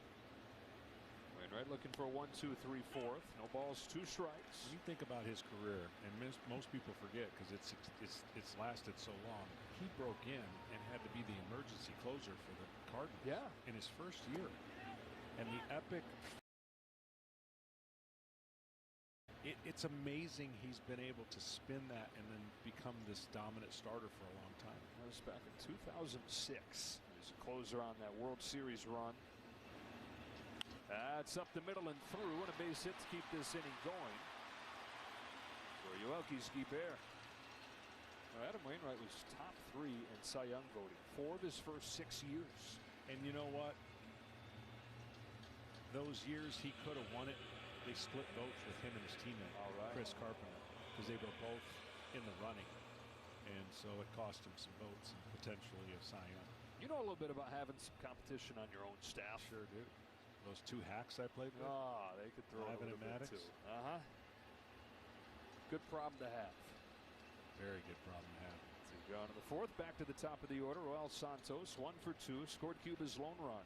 Wainwright looking for a 1-2-3-4. No balls, 2 strikes. When you think about his career, and most people forget because it's lasted so long, he broke in and had to be the emergency closer for the Cardinals in his first year. And the epic. It's amazing he's been able to spin that and then become this dominant starter for a long time. That was back in 2006. He's a closer on that World Series run. That's up the middle and through, and a base hit to keep this inning going for Joelke Ski Bear. Adam Wainwright was top 3 in Cy Young voting 4 of his first 6 years. And you know what? Those years he could have won it. They split votes with him and his teammate, Chris Carpenter, because they were both in the running. And so it cost him some votes and potentially a Cy Young. You know a little bit about having some competition on your own staff. Sure do. Those 2 hacks I played with. Oh, they could throw it a little bit too. Good problem to have. Very good problem to have. So go on to the fourth, back to the top of the order. Roel Santos, 1 for 2, scored Cuba's lone run.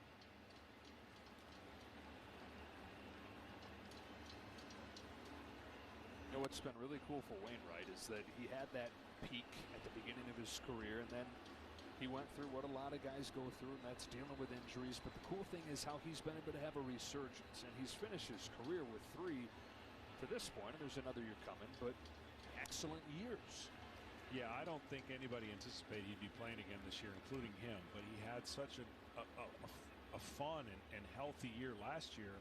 You know what's been really cool for Wainwright is that he had that peak at the beginning of his career, and then he went through what a lot of guys go through, and that's dealing with injuries. But the cool thing is how he's been able to have a resurgence, and he's finished his career with 3 to this point, and there's another year coming, but excellent years. Yeah, I don't think anybody anticipated he'd be playing again this year, including him, but he had such a fun and healthy year last year.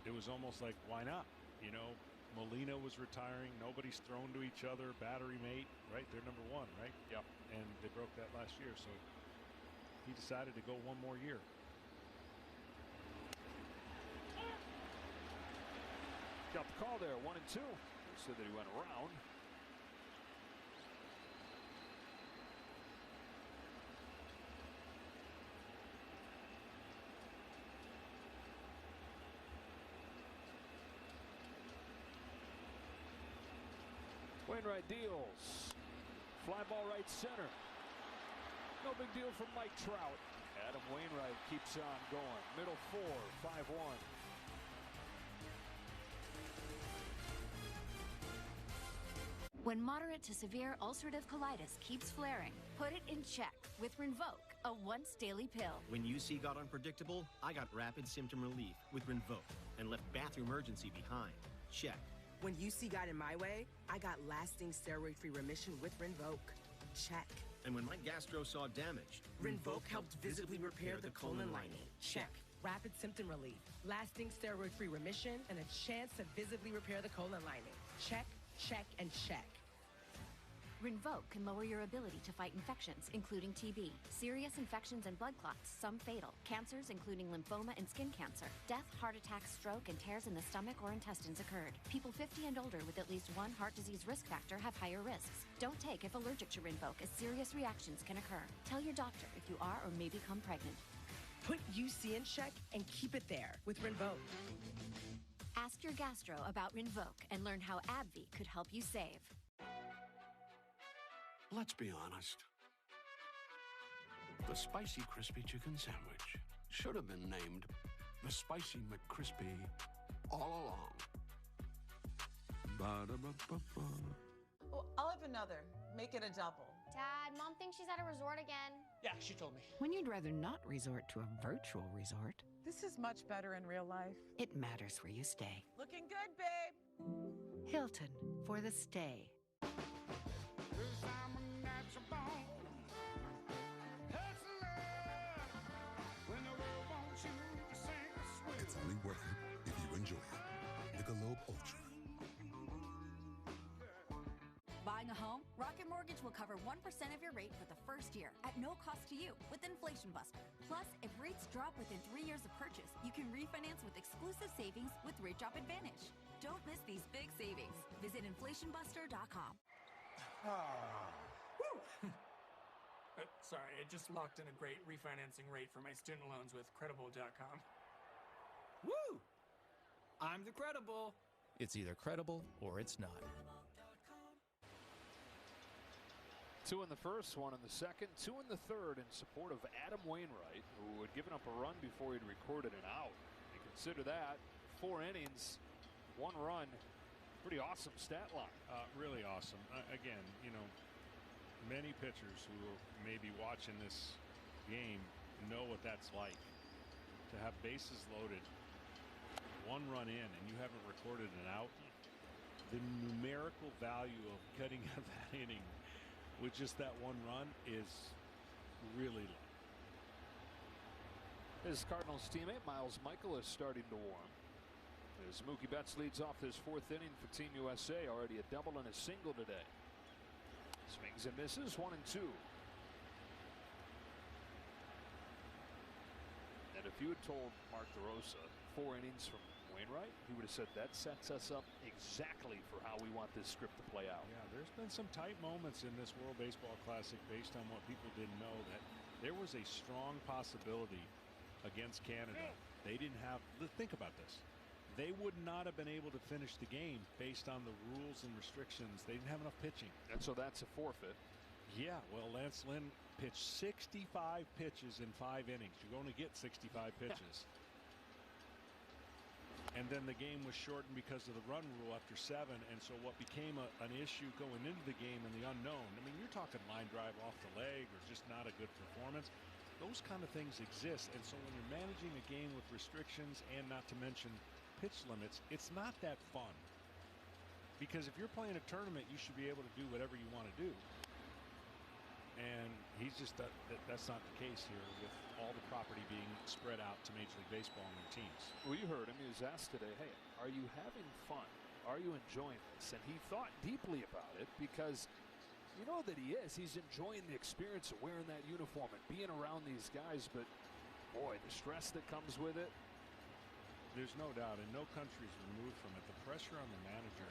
It was almost like, why not? You know, Molina was retiring. Nobody's thrown to each other. Battery mate, right? They're number 1, right? Yep. And they broke that last year, so he decided to go 1 more year. got the call there, 1-2. They said that he went around. Wainwright deals. Fly ball right center. No big deal from Mike Trout. Adam Wainwright keeps on going. Middle 4, 5-1. When moderate to severe ulcerative colitis keeps flaring, put it in check with Rinvoq, a once-daily pill. When UC got unpredictable, I got rapid symptom relief with Rinvoq and left bathroom urgency behind. Check. When UC got in my way, I got lasting steroid-free remission with Rinvoq. Check. And when my gastro saw damage, Rinvoq helped visibly repair the colon lining. Check. Rapid symptom relief, lasting steroid-free remission, and a chance to visibly repair the colon lining. Check, check, and check. Rinvoq can lower your ability to fight infections, including TB, serious infections and blood clots, some fatal, cancers including lymphoma and skin cancer, death, heart attack, stroke, and tears in the stomach or intestines occurred. People 50 and older with at least one heart disease risk factor have higher risks. Don't take if allergic to Rinvoq, as serious reactions can occur. Tell your doctor if you are or may become pregnant. Put UC in check and keep it there with Rinvoq. Ask your gastro about Rinvoq and learn how AbbVie could help you save. Let's be honest. The Spicy Crispy Chicken Sandwich should have been named the Spicy McCrispy all along. Ba-da-ba-ba-ba. Oh, I'll have another. Make it a double. Dad, Mom thinks she's at a resort again. Yeah, she told me. When you'd rather not resort to a virtual resort, This is much better in real life. it matters where you stay. Looking good, babe. Hilton for the stay. It's only worth it if you enjoy it. Michelob Ultra. Buying a home? Rocket Mortgage will cover 1% of your rate for the first year at no cost to you with Inflation Buster. Plus, if rates drop within 3 years of purchase, you can refinance with exclusive savings with Rate Drop Advantage. Don't miss these big savings. Visit inflationbuster.com. Sorry, I just locked in a great refinancing rate for my student loans with Credible.com. Woo! I'm the Credible. It's either credible or it's not. 2 in the first, 1 in the second, 2 in the third in support of Adam Wainwright, who had given up a run before he'd recorded an out. You consider that 4 innings, 1 run. Pretty awesome stat line. Really awesome. Again, you know, many pitchers who are maybe watching this game know what that's like. To have bases loaded, 1 run in, and you haven't recorded an out. The numerical value of cutting out that inning with just that 1 run is really low. His Cardinals teammate Miles Michael is starting to warm. As Mookie Betts leads off this 4th inning for Team USA, already a double and a single today. Swings and misses, 1 and 2. And if you had told Mark DeRosa 4 innings from Wainwright, he would have said that sets us up exactly for how we want this script to play out. Yeah, there's been some tight moments in this World Baseball Classic based on what people didn't know, that there was a strong possibility against Canada. They didn't have, think about this. They would not have been able to finish the game based on the rules and restrictions. They didn't have enough pitching. And so that's a forfeit. Yeah, well, Lance Lynn pitched 65 pitches in 5 innings. You only get 65 pitches. And then the game was shortened because of the run rule after 7. And so what became an issue going into the game and the unknown. I mean, you're talking line drive off the leg or just not a good performance. Those kind of things exist. And so when you're managing a game with restrictions and not to mention pitch limits, it's not that fun. Because if you're playing a tournament, you should be able to do whatever you want to do. And he's just that's not the case here with all the property being spread out to Major League Baseball and their teams. Well, you heard him. He was asked today, hey, are you having fun? Are you enjoying this? And he thought deeply about it, because you know that he is. He's enjoying the experience of wearing that uniform and being around these guys. But, boy, the stress that comes with it. There's no doubt, and no country's removed from it. The pressure on the manager.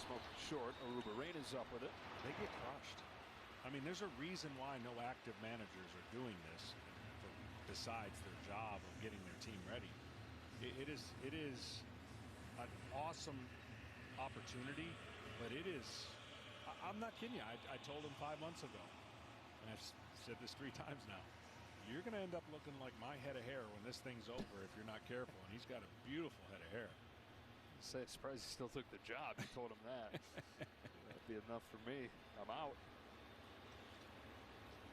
Smoke short. Aruba-Reina's up with it. They get crushed. I mean, there's a reason why no active managers are doing this besides their job of getting their team ready. It is an awesome opportunity, but it is, I'm not kidding you. I told him 5 months ago, and I've said this 3 times now, you're going to end up looking like my head of hair when this thing's over if you're not careful, and he's got a beautiful head of hair. I'm surprised he still took the job. You told him that. That'd be enough for me. I'm out.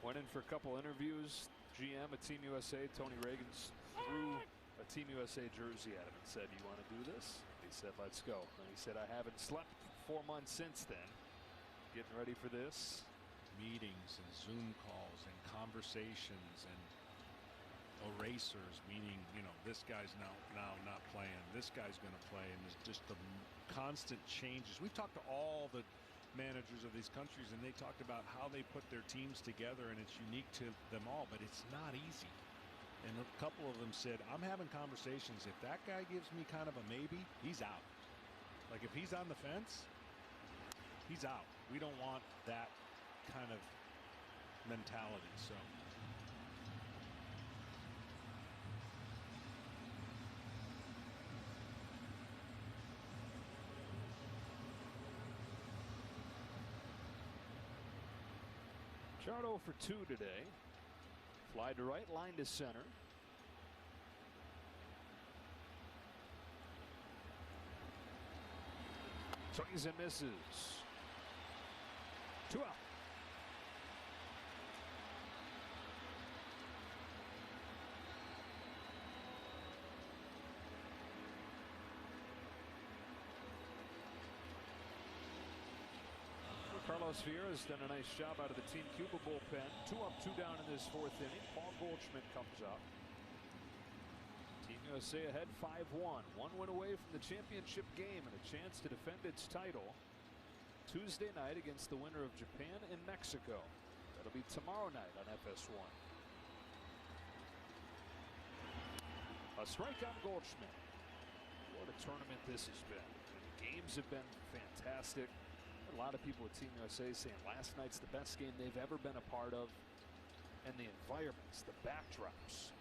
Went in for a couple interviews. GM at Team USA, Tony Reagans, threw a Team USA jersey at him and said, "You want to do this?" He said, "Let's go." And he said, "I haven't slept for 4 months since then. Getting ready for this." Meetings and Zoom calls and conversations and erasers, meaning, you know, this guy's now not playing, this guy's going to play, and there's just the constant changes. We've talked to all the managers of these countries, and they talked about how they put their teams together, and it's unique to them all, but it's not easy. And a couple of them said, I'm having conversations. If that guy gives me kind of a maybe, he's out. Like, if he's on the fence, he's out. We don't want that kind of mentality. So Chart 0 for 2 today. Fly to right, line to center. Swings and misses. 2 out. Carlos Vieira's done a nice job out of the Team Cuba bullpen. 2 up, 2 down in this 4th inning. Paul Goldschmidt comes up. Team USA ahead 5-1. 1 win away from the championship game and a chance to defend its title Tuesday night against the winner of Japan and Mexico. That'll be tomorrow night on FS1. A strike on Goldschmidt. What a tournament this has been. The games have been fantastic. A lot of people at Team USA saying last night's the best game they've ever been a part of. And the environments, the backdrops,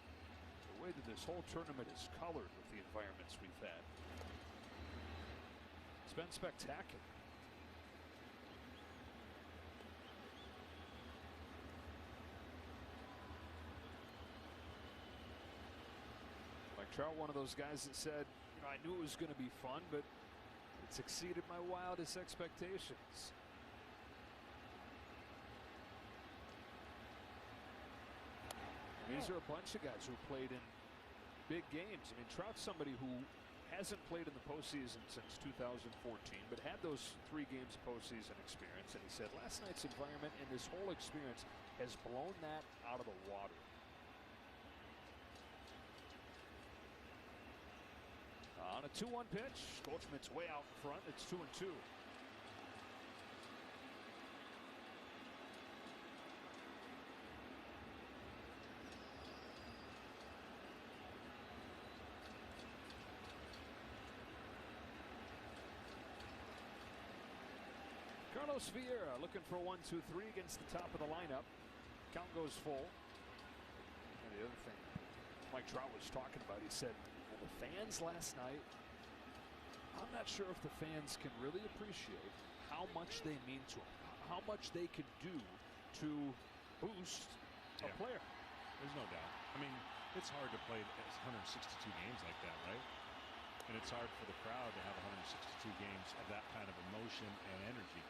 the way that this whole tournament is colored with the environments we've had. It's been spectacular. Mike Trout, one of those guys that said, you know, I knew it was going to be fun, but it's exceeded my wildest expectations. These are a bunch of guys who played in big games. I mean, Trout's somebody who hasn't played in the postseason since 2014, but had those 3 games of postseason experience. And he said last night's environment and this whole experience has blown that out of the water. On a 2-1 pitch, Goldschmidt's way out in front. It's 2-2. Carlos Vieira looking for a 1-2-3 against the top of the lineup. Count goes full. And the other thing Mike Trout was talking about, he said, well, the fans last night, I'm not sure if the fans can really appreciate how much they mean to them, how much they could do to boost a player. There's no doubt. I mean, it's hard to play 162 games like that, right? And it's hard for the crowd to have 162 games of that kind of emotion and energy.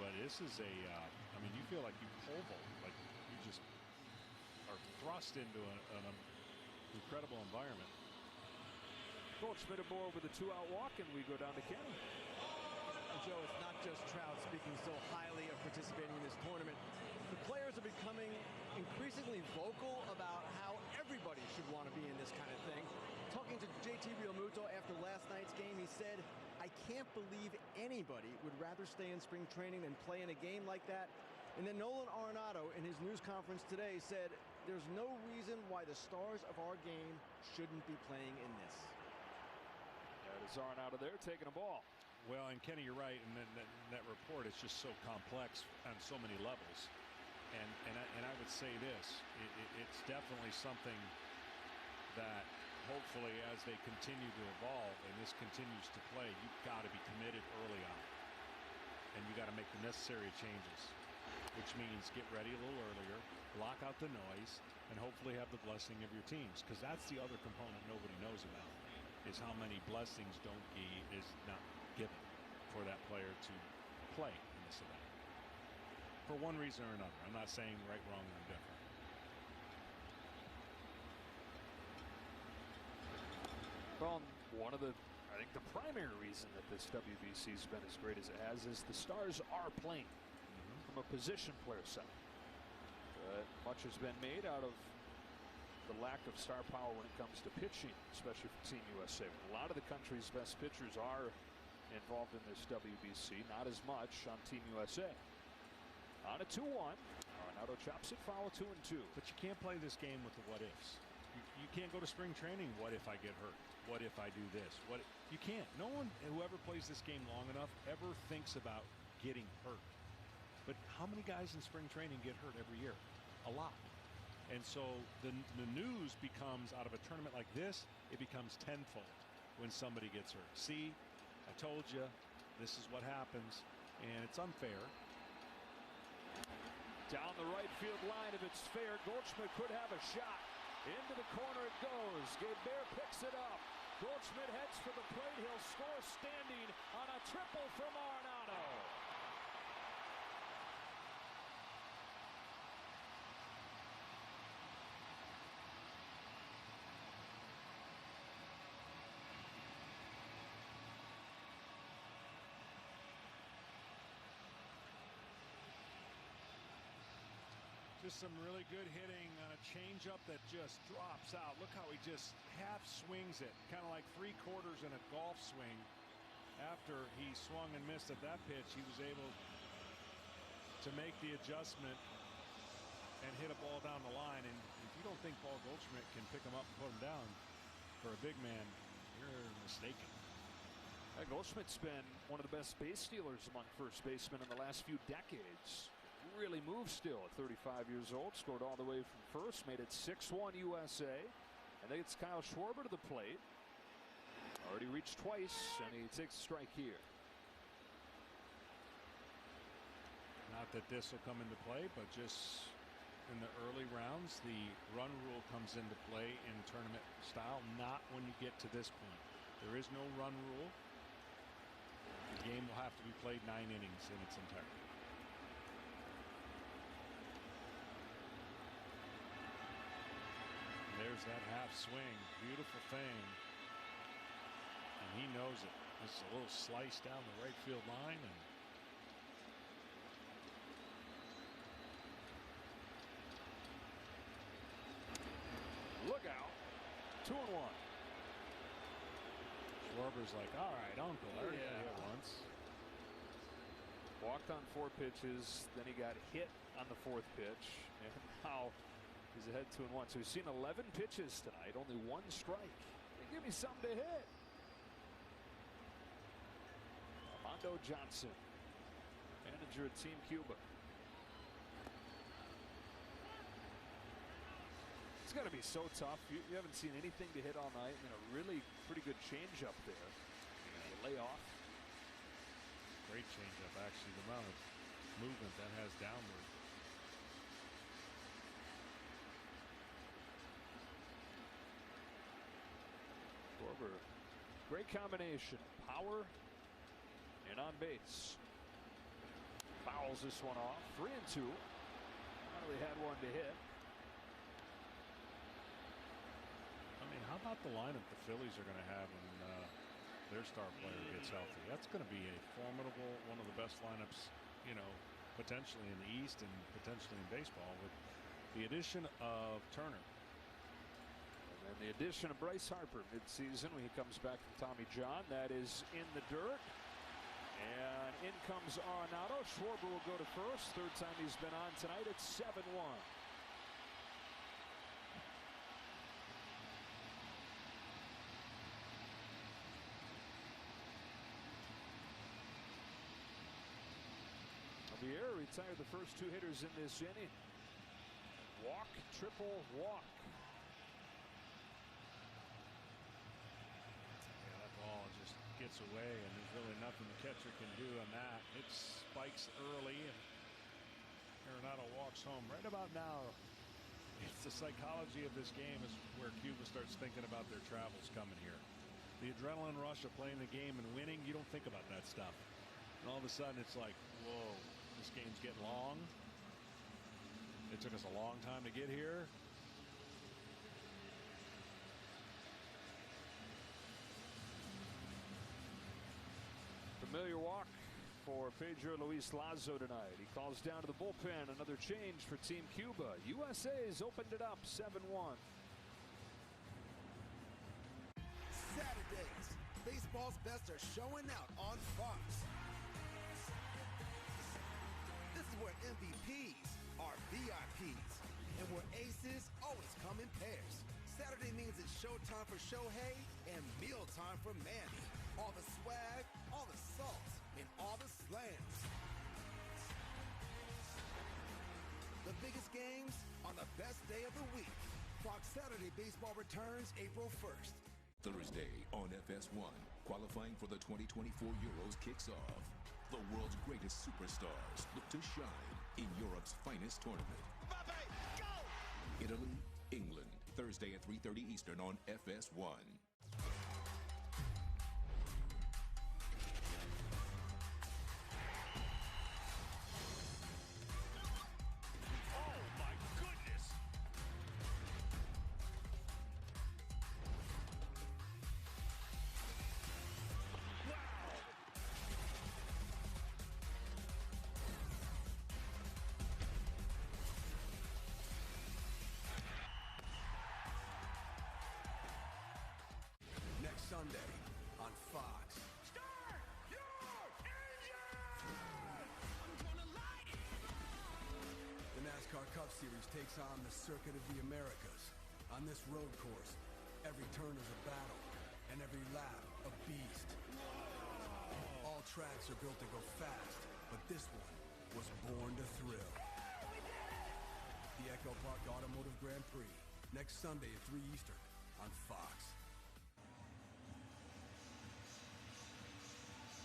But this is a, I mean, you feel like you pole vault, like you just are thrust into an incredible environment. Goldschmidt aboard with a 2-out walk, and we go down to Kenny. And Joe, it's not just Trout speaking so highly of participating in this tournament. The players are becoming increasingly vocal about how everybody should want to be in this kind of thing. Talking to JT Realmuto after last night's game, he said, I can't believe anybody would rather stay in spring training than play in a game like that. And then Nolan Arenado in his news conference today said, there's no reason why the stars of our game shouldn't be playing in this. That is Arenado there taking a ball. Well, and Kenny, you're right, and that report is just so complex on so many levels. And I would say this, it's definitely something that hopefully as they continue to evolve and this continues to play, you've got to be committed early on. And you got to make the necessary changes, which means get ready a little earlier, block out the noise, and hopefully have the blessing of your teams. Because that's the other component nobody knows about, is how many blessings is not given for that player to play in this event. For one reason or another. I'm not saying right, wrong, or indifferent. Well, one of I think the primary reason that this WBC has been as great as it has is the stars are playing from a position player side. Much has been made out of the lack of star power when it comes to pitching, especially for Team USA. A lot of the country's best pitchers are involved in this WBC, not as much on Team USA. On a 2-1, Arenado chops it foul, 2-2. But you can't play this game with the what ifs. You can't go to spring training. What if I get hurt? What if I do this? You can't. No one, whoever plays this game long enough, ever thinks about getting hurt. But how many guys in spring training get hurt every year? A lot. And so the news becomes, out of a tournament like this, it becomes tenfold when somebody gets hurt. See, I told you, this is what happens, and it's unfair. Down the right field line, if it's fair, Goldschmidt could have a shot. Into the corner it goes. Gaber picks it up. Goldschmidt heads for the plate. He'll score standing on a triple from Arenado. Just some really good hitting on a changeup that just drops out. Look how he just half swings it, kind of like 3/4 in a golf swing. After he swung and missed at that pitch, he was able to make the adjustment and hit a ball down the line. And if you don't think Paul Goldschmidt can pick him up and put him down for a big man, you're mistaken. Goldschmidt's been one of the best base stealers among first basemen in the last few decades. Really moves still at 35 years old. Scored all the way from first. Made it 6-1 USA. And then it's Kyle Schwarber to the plate. Already reached twice, and he takes a strike here. Not that this will come into play, but just in the early rounds, the run rule comes into play in tournament style. Not when you get to this point. There is no run rule. The game will have to be played 9 innings in its entirety. There's that half swing. Beautiful thing. And he knows it. This is a little slice down the right field line. And look out. 2-1. Schwarber's like, all right, uncle. I already got hit once. Walked on 4 pitches. Then he got hit on the 4th pitch. And now he's ahead 2-1. So he's seen 11 pitches tonight, only 1 strike. They give me something to hit. Armando Johnson, manager at Team Cuba. It's got to be so tough. You haven't seen anything to hit all night. And a really pretty good changeup there. You lay off. Great changeup, actually. The amount of movement that has downward. Great combination, power and on base. Fouls this one off. 3-2. Finally had one to hit. I mean, how about the lineup the Phillies are going to have when their star player gets healthy? That's going to be a formidable, one of the best lineups, potentially in the East and potentially in baseball, with the addition of Turner. And the addition of Bryce Harper midseason when he comes back from Tommy John. That is in the dirt. And in comes Arenado. Schwarber will go to first. 3rd time he's been on tonight. It's 7-1. retire the first two hitters in this inning. Walk, triple, walk. Yeah, that ball just gets away, and there's really nothing the catcher can do on that. It spikes early, and Arenado walks home. Right about now, it's the psychology of this game is where Cuba starts thinking about their travels coming here. The adrenaline rush of playing the game and winning, you don't think about that stuff. And all of a sudden, it's like, whoa, this game's getting long. It took us a long time to get here. Familiar walk for Pedro Luis Lazo tonight. He calls down to the bullpen. Another change for Team Cuba. USA's opened it up 7-1. Saturdays, baseball's best are showing out on Fox. This is where MVPs are VIPs, and where aces always come in pairs. Saturday means it's showtime for Shohei and mealtime for Manny. All the swag, all the salt, and all the slams. The biggest games on the best day of the week. Fox Saturday Baseball returns April 1st. Thursday on FS1, qualifying for the 2024 Euros kicks off. The world's greatest superstars look to shine in Europe's finest tournament. Mbappe, go! Italy, England, Thursday at 3:30 Eastern on FS1. Sunday on Fox. Start your engine! The NASCAR Cup Series takes on the Circuit of the Americas. On this road course, every turn is a battle, and every lap a beast. All tracks are built to go fast, but this one was born to thrill. The Echo Park Automotive Grand Prix, next Sunday at 3 Eastern on Fox.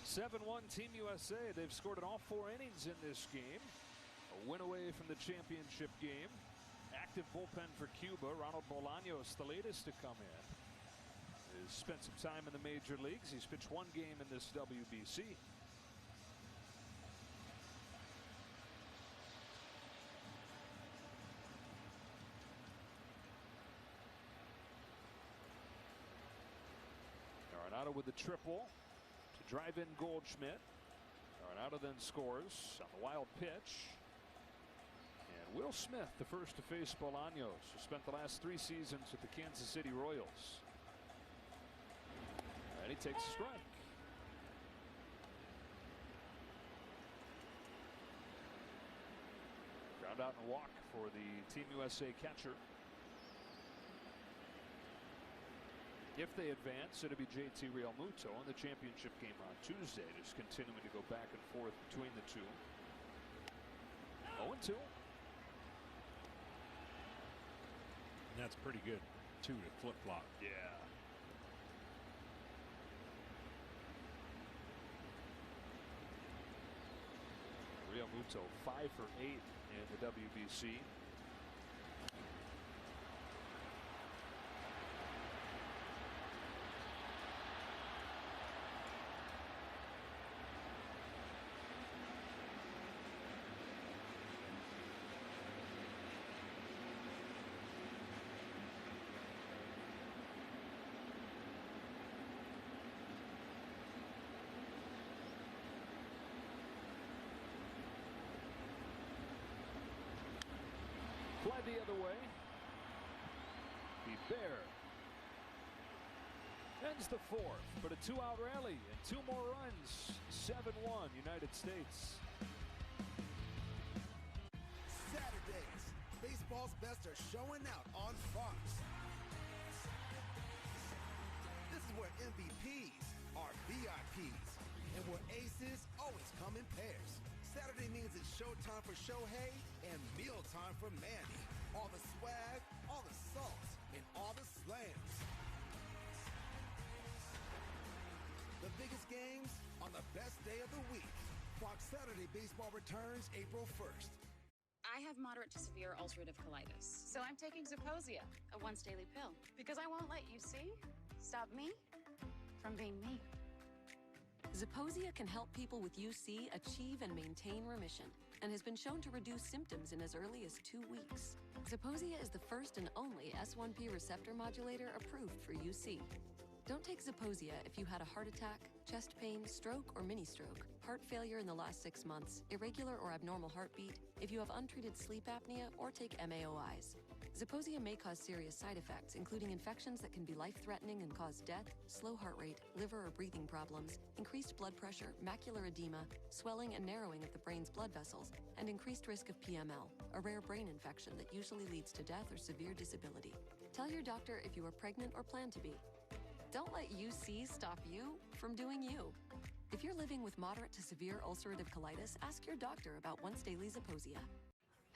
7-1 Team USA. They've scored in all 4 innings in this game. A win away from the championship game. Active bullpen for Cuba. Ronald Bolaños, the latest to come in. Has spent some time in the major leagues. He's pitched 1 game in this WBC. Arenado with the triple. Drive in Goldschmidt. Arenado then scores on the wild pitch. And Will Smith, the first to face Bolaños, who spent the last 3 seasons with the Kansas City Royals. And he takes a strike. Ground out and walk for the Team USA catcher. If they advance, it'll be JT Realmuto in the championship game on Tuesday, just continuing to go back and forth between the two. 0-2. And that's pretty good, too, to flip-flop. Yeah. Realmuto 5 for 8 in the WBC. Fly the other way. Bear ends the 4th, but a 2-out rally and 2 more runs. 7-1 United States. Saturdays, baseball's best are showing out on Fox. This is where MVPs are VIPs, and where aces always come in pairs. Saturday means it's showtime for Shohei and mealtime for Manny. All the swag, all the salt, and all the slams. The biggest games on the best day of the week. Fox Saturday Baseball returns April 1st. I have moderate to severe ulcerative colitis, so I'm taking Zeposia, a once daily pill, because I won't let UC stop me from being me. Zeposia can help people with UC achieve and maintain remission and has been shown to reduce symptoms in as early as 2 weeks. Zeposia is the first and only S1P receptor modulator approved for UC. Don't take Zeposia if you had a heart attack, chest pain, stroke, or mini-stroke, heart failure in the last 6 months, irregular or abnormal heartbeat, if you have untreated sleep apnea, or take MAOIs. Zeposia may cause serious side effects, including infections that can be life-threatening and cause death, slow heart rate, liver or breathing problems, increased blood pressure, macular edema, swelling and narrowing of the brain's blood vessels, and increased risk of PML, a rare brain infection that usually leads to death or severe disability. Tell your doctor if you are pregnant or plan to be. Don't let UC stop you from doing you. If you're living with moderate to severe ulcerative colitis, ask your doctor about once daily Zeposia.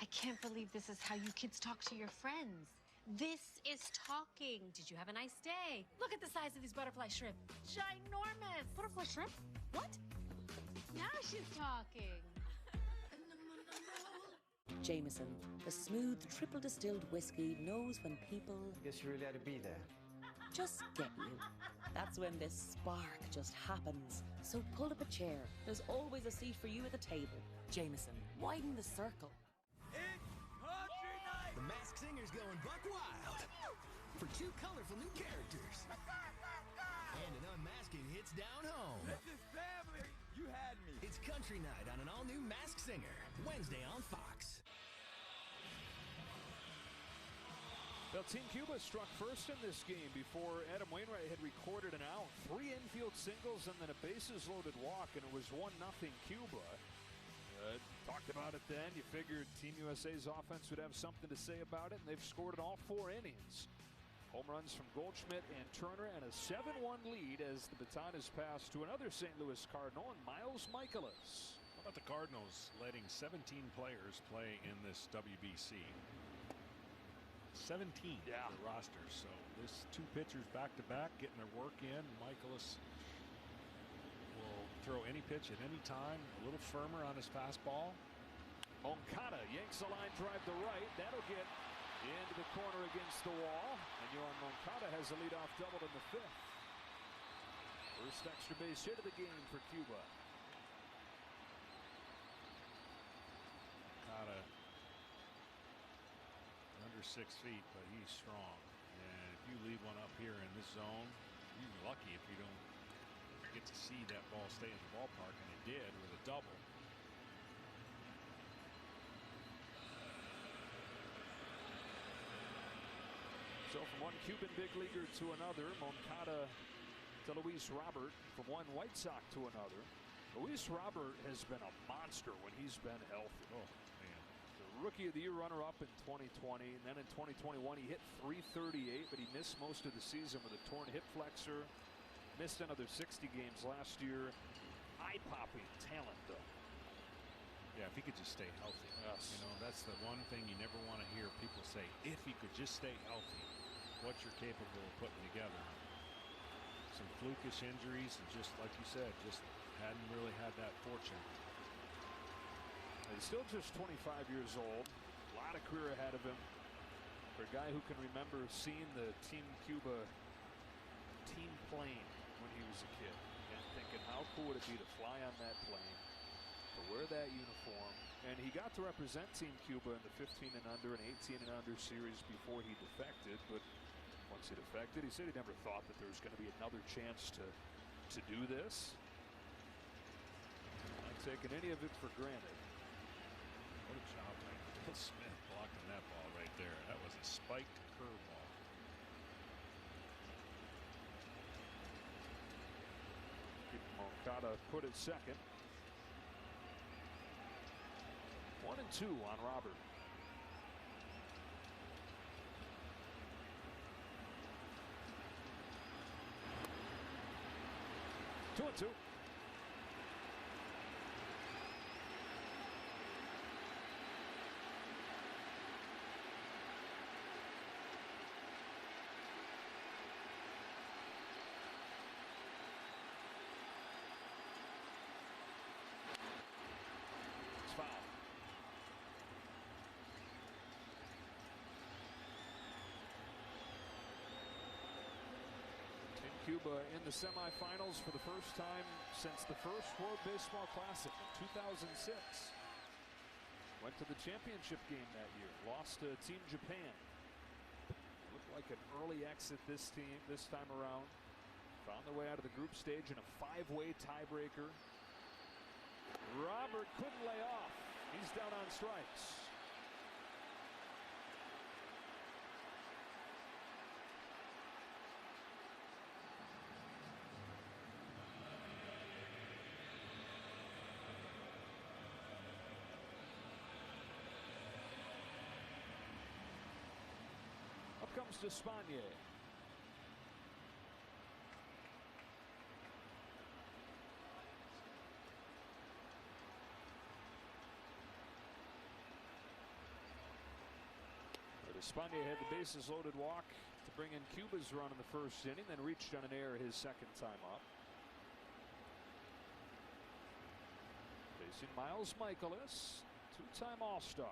I can't believe this is how you kids talk to your friends. This is talking. Did you have a nice day? Look at the size of these butterfly shrimp. Ginormous. Butterfly shrimp? What? Now she's talking. Jameson, the smooth triple distilled whiskey, knows when people Guess you really had to be there. just get you. That's when this spark just happens. So pull up a chair. There's always a seat for you at the table. Jameson, widen the circle. It's Country Night! The Masked Singer's going buck wild for 2 colorful new characters. And an unmasking hits down home. This is family. You had me. It's Country Night on an all-new Masked Singer, Wednesday on Fox. Well, Team Cuba struck first in this game before Adam Wainwright had recorded an out. 3 infield singles and then a bases-loaded walk, and it was 1-0 Cuba. Talked about it then. You figured Team USA's offense would have something to say about it, and they've scored in all 4 innings. Home runs from Goldschmidt and Turner, and a 7-1 lead as the baton is passed to another St. Louis Cardinal, and Miles Michaelis. How about the Cardinals letting 17 players play in this WBC? 17 yeah. The roster. So this 2 pitchers back-to-back getting their work in. Michaelis will throw any pitch at any time. A little firmer on his fastball. Moncada yanks a line drive to right. That'll get into the corner against the wall. And Yohan Moncada has a leadoff double in the 5th. First extra base hit of the game for Cuba. Moncada under 6 feet, but he's strong. And if you leave one up here in this zone, you're lucky if you don't get to see that ball stay in the ballpark, and it did with a double. So from one Cuban big leaguer to another, Moncada to Luis Robert, from one White Sox to another. Luis Robert has been a monster when he's been healthy. Oh, man. The Rookie of the Year runner-up in 2020, and then in 2021 he hit .338, but he missed most of the season with a torn hip flexor. Missed another 60 games last year. Eye-popping talent, though. Yeah, if he could just stay healthy. Yes. You know, that's the one thing you never want to hear people say. If he could just stay healthy, what you're capable of putting together. Some flukish injuries, and just like you said, just hadn't really had that fortune. He's still just 25 years old. A lot of career ahead of him. For a guy who can remember seeing the Team Cuba team plane when he was a kid and thinking how cool would it be to fly on that plane, to wear that uniform. And he got to represent Team Cuba in the 15 and under and 18 and under series before he defected. But once he defected, he said he never thought that there was going to be another chance to do this. Not taking any of it for granted. What a job by Bill Smith blocking that ball right there. That was a spiked curveball. Moncada put at second. 1-2 on Robert. Cuba in the semifinals for the first time since the first World Baseball Classic in 2006. Went to the championship game that year, lost to Team Japan. Looked like an early exit this time around. Found their way out of the group stage in a 5-way tiebreaker. Robert couldn't lay off. He's down on strikes. Up comes Despaigne. Despaigne had the bases loaded walk to bring in Cuba's run in the first inning, then reached on an error his second time up. Facing Miles Michaelis, two-time All-Star.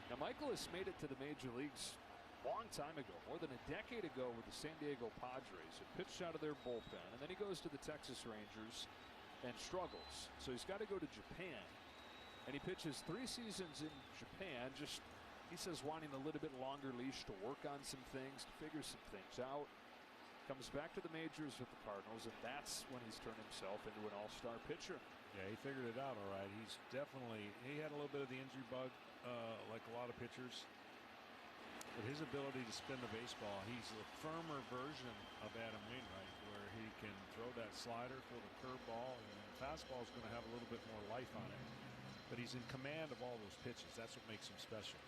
Now Michaelis made it to the major leagues a long time ago, more than a decade ago with the San Diego Padres. He pitched out of their bullpen, and then he goes to the Texas Rangers and struggles. So he's got to go to Japan. And he pitches 3 seasons in Japan, just, he says, wanting a little bit longer leash to work on some things, to figure some things out. Comes back to the majors with the Cardinals, and that's when he's turned himself into an all-star pitcher. Yeah, he figured it out all right. He's definitely, he had a little bit of the injury bug, like a lot of pitchers. But his ability to spin the baseball, he's a firmer version of Adam Wainwright, where he can throw that slider, throw the curveball, and the fastball is going to have a little bit more life on it. But he's in command of all those pitches. That's what makes him special.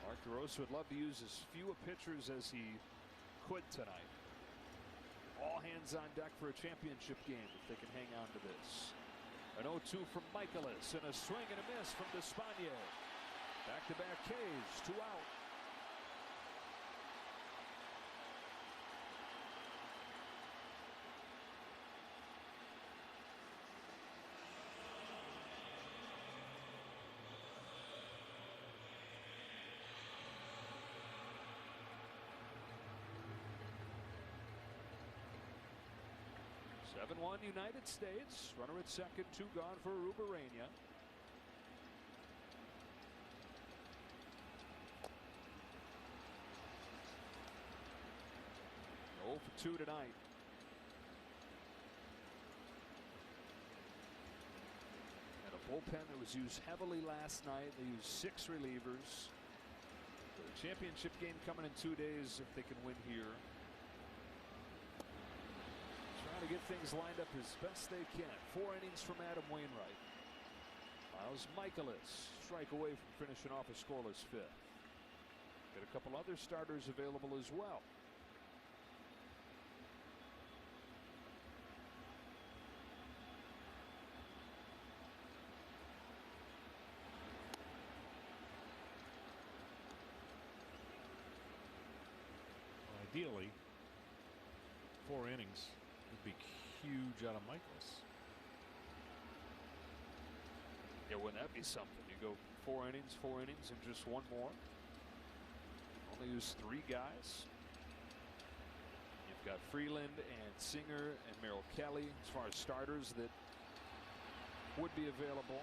Mark DeRosa would love to use as few pitchers as he could tonight. All hands on deck for a championship game if they can hang on to this. An 0-2 from Michaelis and a swing and a miss from Despaigne. Back-to-back Ks, 2 out. Seven-1 United States. Runner at second, 2 gone for Rubarena. Oh for 2 tonight. And a bullpen that was used heavily last night. They used 6 relievers. The championship game coming in 2 days if they can win here. To get things lined up as best they can. 4 innings from Adam Wainwright. Miles Michaelis strike away from finishing off a scoreless 5th. Got a couple other starters available as well. Well, ideally, 4 innings would be huge out of Michaelis. Yeah, wouldn't that be something? You go 4 innings, and just 1 more. Only use 3 guys. You've got Freeland and Singer and Merrill Kelly as far as starters that would be available.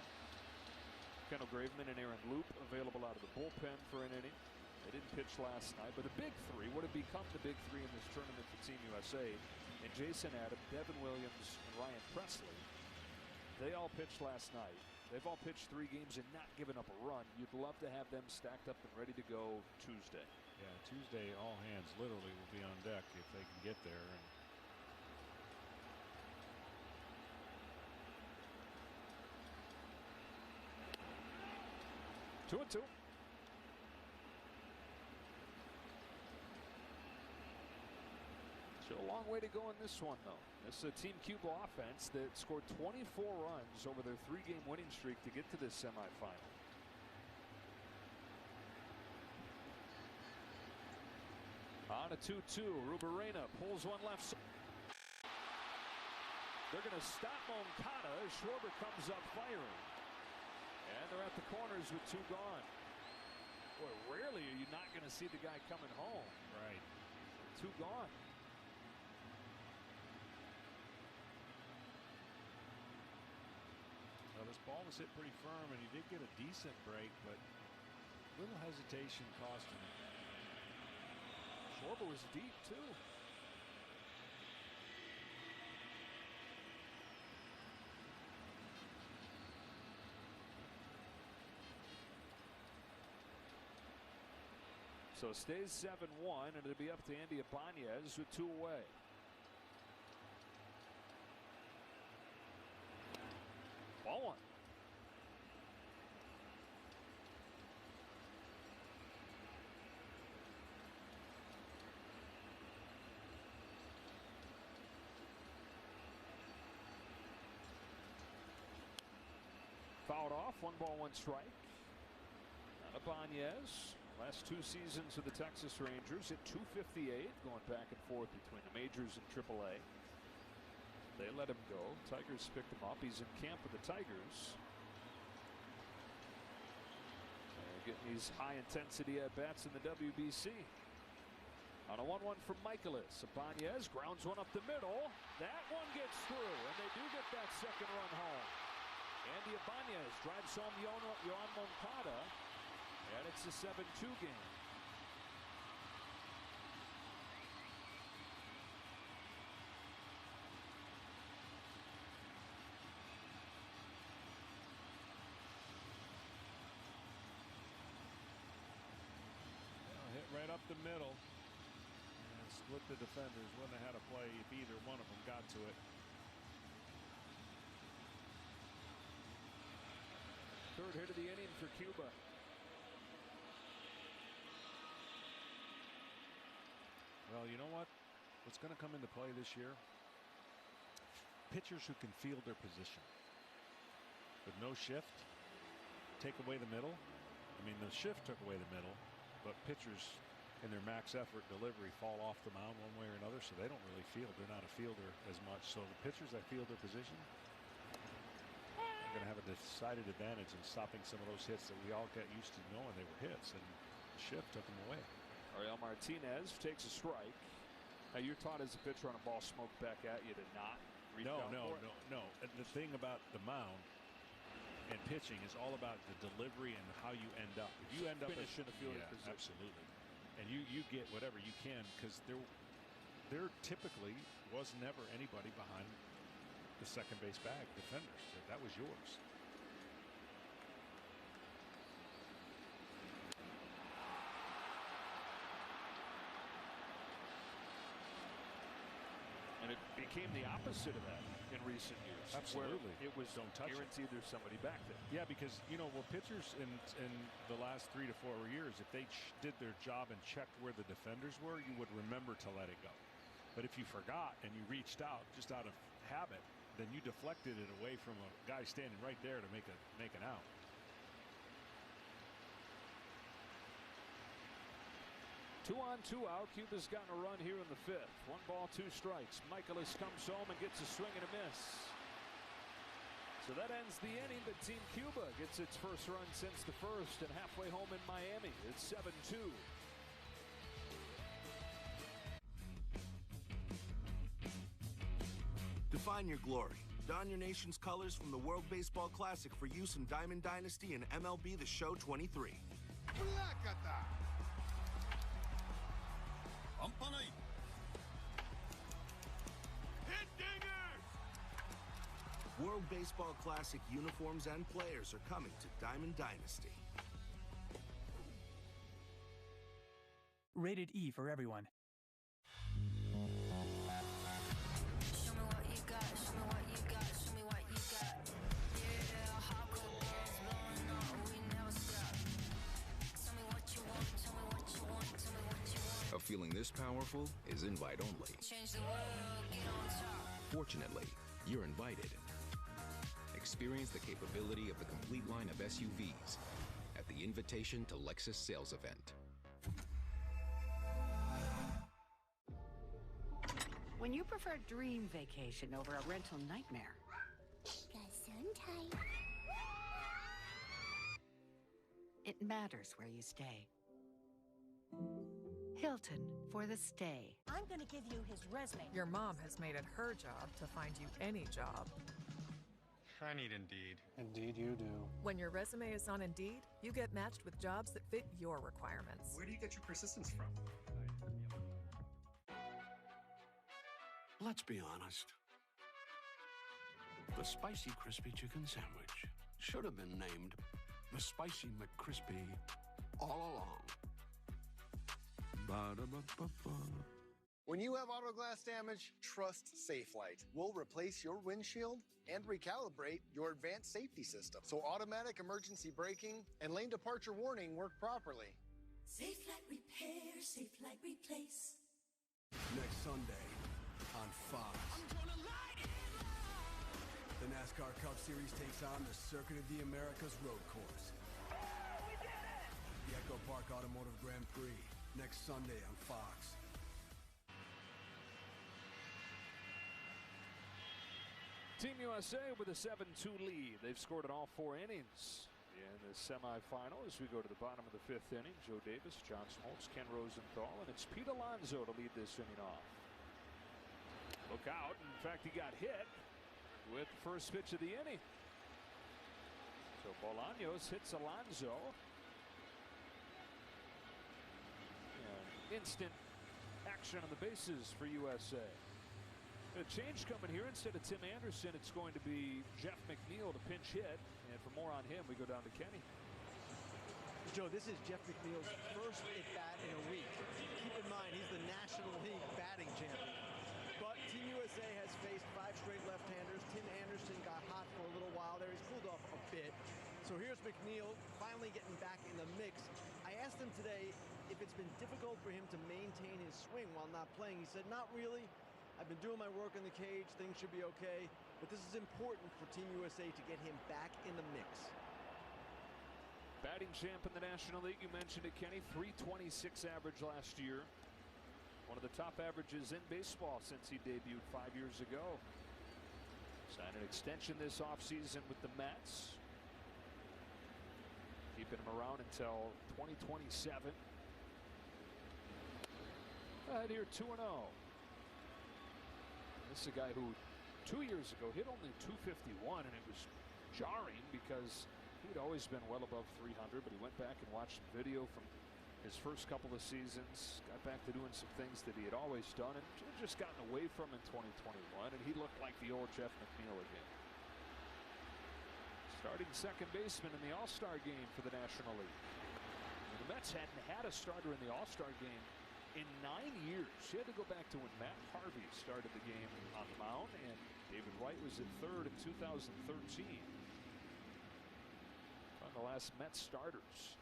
Kendall Graveman and Aaron Loop available out of the bullpen for an inning. They didn't pitch last night, but the big 3, what have become the big 3 in this tournament for Team USA, and Jason Adam, Devin Williams, and Ryan Presley, they all pitched last night. They've all pitched 3 games and not given up a run. You'd love to have them stacked up and ready to go Tuesday. Yeah, Tuesday, all hands literally will be on deck if they can get there. And 2-2. Still a long way to go in this one, though. This is a Team Cuba offense that scored 24 runs over their 3-game winning streak to get to this semifinal. On a 2-2, Rubarena pulls one left. They're going to stop Moncada as Schwarber comes up firing. And they're at the corners with 2 gone. Boy, rarely are you not going to see the guy coming home. Right. 2 gone. Well, this ball was hit pretty firm, and he did get a decent break, but a little hesitation cost him. Schwarber was deep, too. So it stays 7-1, and it'll be up to Andy Ibanez with 2 away. Ball 1. Fouled off, 1 ball, 1 strike. Ibanez. Last 2 seasons of the Texas Rangers hit .258, going back and forth between the majors and AAA. They let him go. Tigers picked him up. He's in camp with the Tigers. They're getting these high-intensity at-bats in the WBC. On a 1-1 from Michaelis. Ibanez grounds one up the middle. That one gets through, and they do get that second run home. Andy Ibanez drives home Yoan Moncada. And it's a 7-2 game. Hit right up the middle and split the defenders. Wouldn't have had a play if either one of them got to it. Third hit of the inning for Cuba. Well, you know what? What's going to come into play this year? Pitchers who can field their position. With no shift, take away the middle. I mean, the shift took away the middle, but pitchers in their max effort delivery fall off the mound one way or another, so they don't really field. They're not a fielder as much. So the pitchers that field their position are going to have a decided advantage in stopping some of those hits that we all got used to knowing they were hits, and the shift took them away. Ariel Martinez takes a strike. Now you're taught as a pitcher on a ball smoked back at you to not reach down for it. No. And the thing about the mound and pitching is all about the delivery and how you end up. If you end up finish in the fielding position, absolutely, and you get whatever you can, because there typically was never anybody behind the second base bag defenders. That was yours. And it became the opposite of that in recent years. Absolutely. Where it was guaranteed there's somebody back there. Yeah, because, pitchers in the last 3 to 4 years, if they did their job and checked where the defenders were, you would remember to let it go. But if you forgot and you reached out just out of habit, then you deflected it away from a guy standing right there to make an out. Two on, 2 out. Cuba's gotten a run here in the 5th. 1 ball, 2 strikes. Michaelis comes home and gets a swing and a miss. So that ends the inning, but Team Cuba gets its first run since the 1st and halfway home in Miami. It's 7-2. Define your glory. Don your nation's colors from the World Baseball Classic for use in Diamond Dynasty and MLB The Show 23. World Baseball Classic uniforms and players are coming to Diamond Dynasty. Rated E for everyone. Show me what you got, show me what you got, show me what you got. Yeah, hardcore balls blowing up, we never stop. Tell me what you want, tell me what you want, tell me what you want. A feeling this powerful is invite only. Change the world, get on top. Fortunately, you're invited. Experience the capability of the complete line of SUVs at the Invitation to Lexus sales event. When you prefer dream vacation over a rental nightmare. It matters where you stay. Hilton for the stay. I'm gonna give you his resume. Your mom has made it her job to find you any job. I need Indeed. Indeed you do. When your resume is on Indeed, you get matched with jobs that fit your requirements. Where do you get your persistence from? Let's be honest. The Spicy Crispy Chicken Sandwich should have been named the Spicy McCrispy all along. Ba-da-ba-ba-ba. When you have auto glass damage, trust SafeLight. We'll replace your windshield and recalibrate your advanced safety system so automatic emergency braking and lane departure warning work properly. SafeLight Repair, SafeLight Replace. Next Sunday on Fox. The NASCAR Cup Series takes on the Circuit of the Americas road course. The Echo Park Automotive Grand Prix, next Sunday on Fox. Team USA with a 7-2 lead. They've scored in all 4 innings in the semifinal as we go to the bottom of the 5th inning. Joe Davis, John Smoltz, Ken Rosenthal, and it's Pete Alonso to lead this inning off. Look out. In fact, he got hit with the first pitch of the inning. So Bolaños hits Alonso. And instant action on the bases for USA. A change coming here. Instead of Tim Anderson, it's going to be Jeff McNeil to pinch hit. And for more on him, we go down to Kenny. Joe, this is Jeff McNeil's first at-bat in a week. Keep in mind, he's the National League batting champion. But Team USA has faced 5 straight left-handers. Tim Anderson got hot for a little while there. He's cooled off a bit. So here's McNeil finally getting back in the mix. I asked him today if it's been difficult for him to maintain his swing while not playing. He said, not really. I've been doing my work in the cage. Things should be okay. But this is important for Team USA to get him back in the mix. Batting champ in the National League. You mentioned it, Kenny. .326 average last year. One of the top averages in baseball since he debuted 5 years ago. Signed an extension this offseason with the Mets. Keeping him around until 2027. Ahead here 2-0. This is a guy who 2 years ago hit only .251, and it was jarring because he'd always been well above .300, but he went back and watched some video from his first couple of seasons, got back to doing some things that he had always done and just gotten away from in 2021, and he looked like the old Jeff McNeil again. Starting second baseman in the All-Star game for the National League. And the Mets hadn't had a starter in the All-Star game in 9 years. She had to go back to when Matt Harvey started the game on the mound, and David White was at third in 2013. One of the last Mets starters.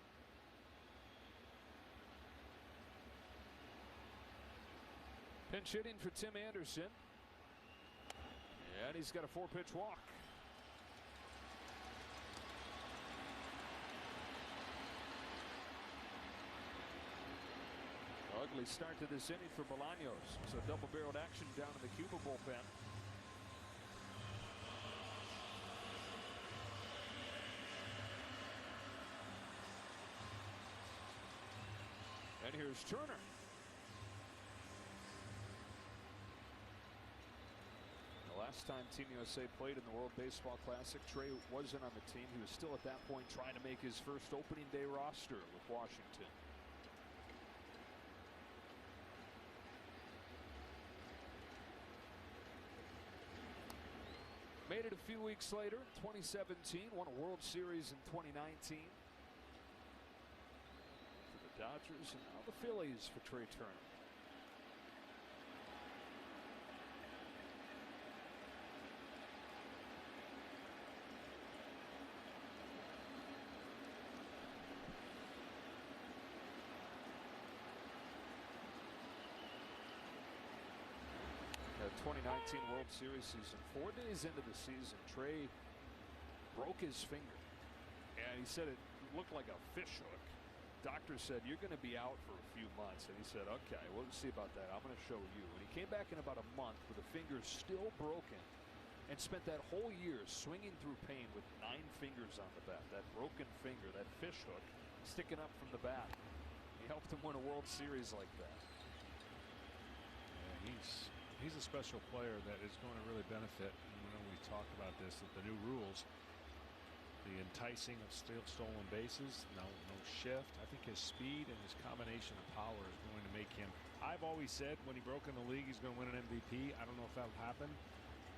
Pinch hitting for Tim Anderson. And he's got a 4-pitch walk. Ugly start to this inning for Bolaños. So double-barreled action down in the Cuba bullpen. And here's Turner. The last time Team USA played in the World Baseball Classic, Trey wasn't on the team. He was still at that point trying to make his first opening day roster with Washington. Made it a few weeks later, 2017, won a World Series in 2019 for the Dodgers, and now the Phillies for Trey Turner. The 2019 World Series season, 4 days into the season, Trey broke his finger, and he said it looked like a fish hook. Doctor said, you're going to be out for a few months. And he said, okay, we'll see about that. I'm going to show you. And he came back in about a month with the fingers still broken and spent that whole year swinging through pain with 9 fingers on the bat. That broken finger, that fish hook sticking up from the bat. He helped him win a World Series like that. Yeah, he's a special player that is going to really benefit. And when we talk about this, that the new rules, the enticing of stolen bases, no shift. I think his speed and his combination of power is going to make him. I've always said when he broke in the league, he's going to win an MVP. I don't know if that'll happen,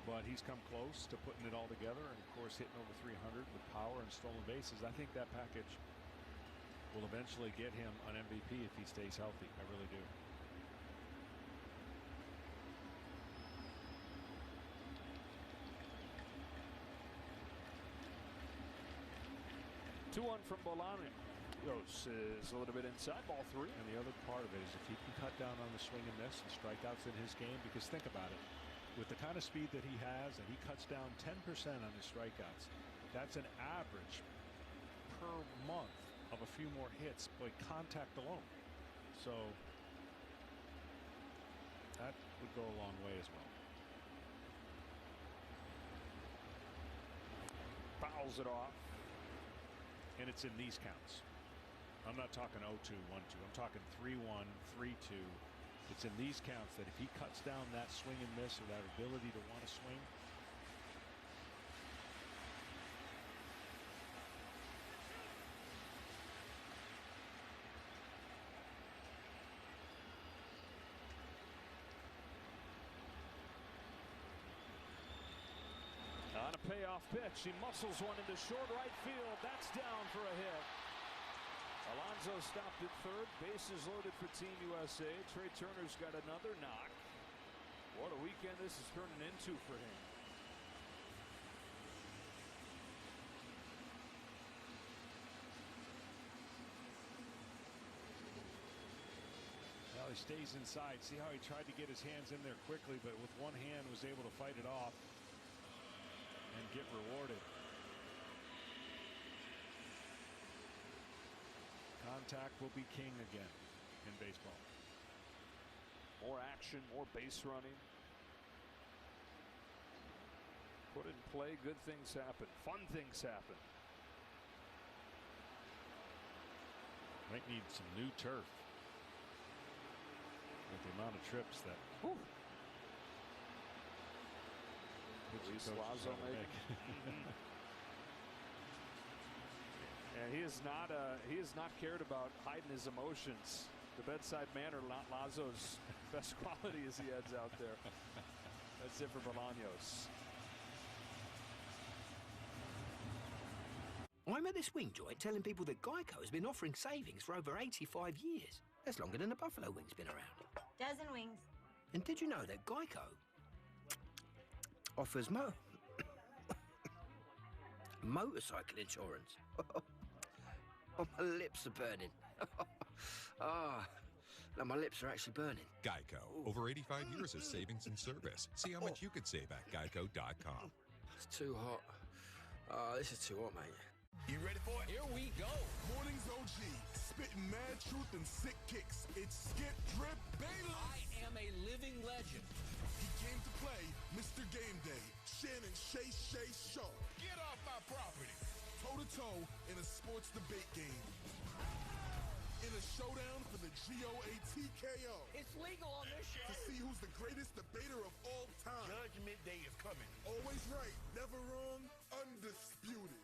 but he's come close to putting it all together. And of course, hitting over 300 with power and stolen bases. I think that package will eventually get him an MVP if he stays healthy. I really do. 2-1 from Bolaños is a little bit inside, ball 3. And the other part of it is if he can cut down on the swing and miss and strikeouts in his game, because think about it, with the kind of speed that he has, and he cuts down 10% on his strikeouts, that's an average per month of a few more hits by contact alone. So that would go a long way as well. Fouls it off. And it's in these counts. I'm not talking 0-2, 1-2. I'm talking 3-1, 3-2. It's in these counts that if he cuts down that swing and miss or that ability to want to swing, on a payoff pitch, he muscles one into short right field. That's down for a hit. Alonso stopped at third. Bases loaded for Team USA. Trey Turner's got another knock. What a weekend this is turning into for him. Well, he stays inside. See how he tried to get his hands in there quickly, but with one hand was able to fight it off and get rewarded. Contact will be king again in baseball. More action, more base running. Put in play, good things happen. Fun things happen. Might need some new turf with the amount of trips that Luis Lazo making. And he is not cared about hiding his emotions. The bedside manner, not Lazo's best quality as he heads out there. That's it for Bolaños. I'm at the swing joint telling people that Geico has been offering savings for over 85 years. That's longer than the Buffalo Wing's been around. Dozen wings. And did you know that Geico offers motorcycle insurance? Oh, my lips are burning. No, my lips are actually burning. Geico. Over 85 years of savings and service. See how much you could save at geico.com. It's too hot. This is too hot, mate. You ready for it? Here we go. Mornings OG, spitting mad truth and sick kicks. It's Skip Drip Bayless. I am a living legend. He came to play Mr. Game Day, Shannon Shay Sharp. Get off my property. Toe-to-toe in a sports debate game. In a showdown for the GOATKO. It's legal on this show. To see who's the greatest debater of all time. Judgment Day is coming. Always right, never wrong, undisputed.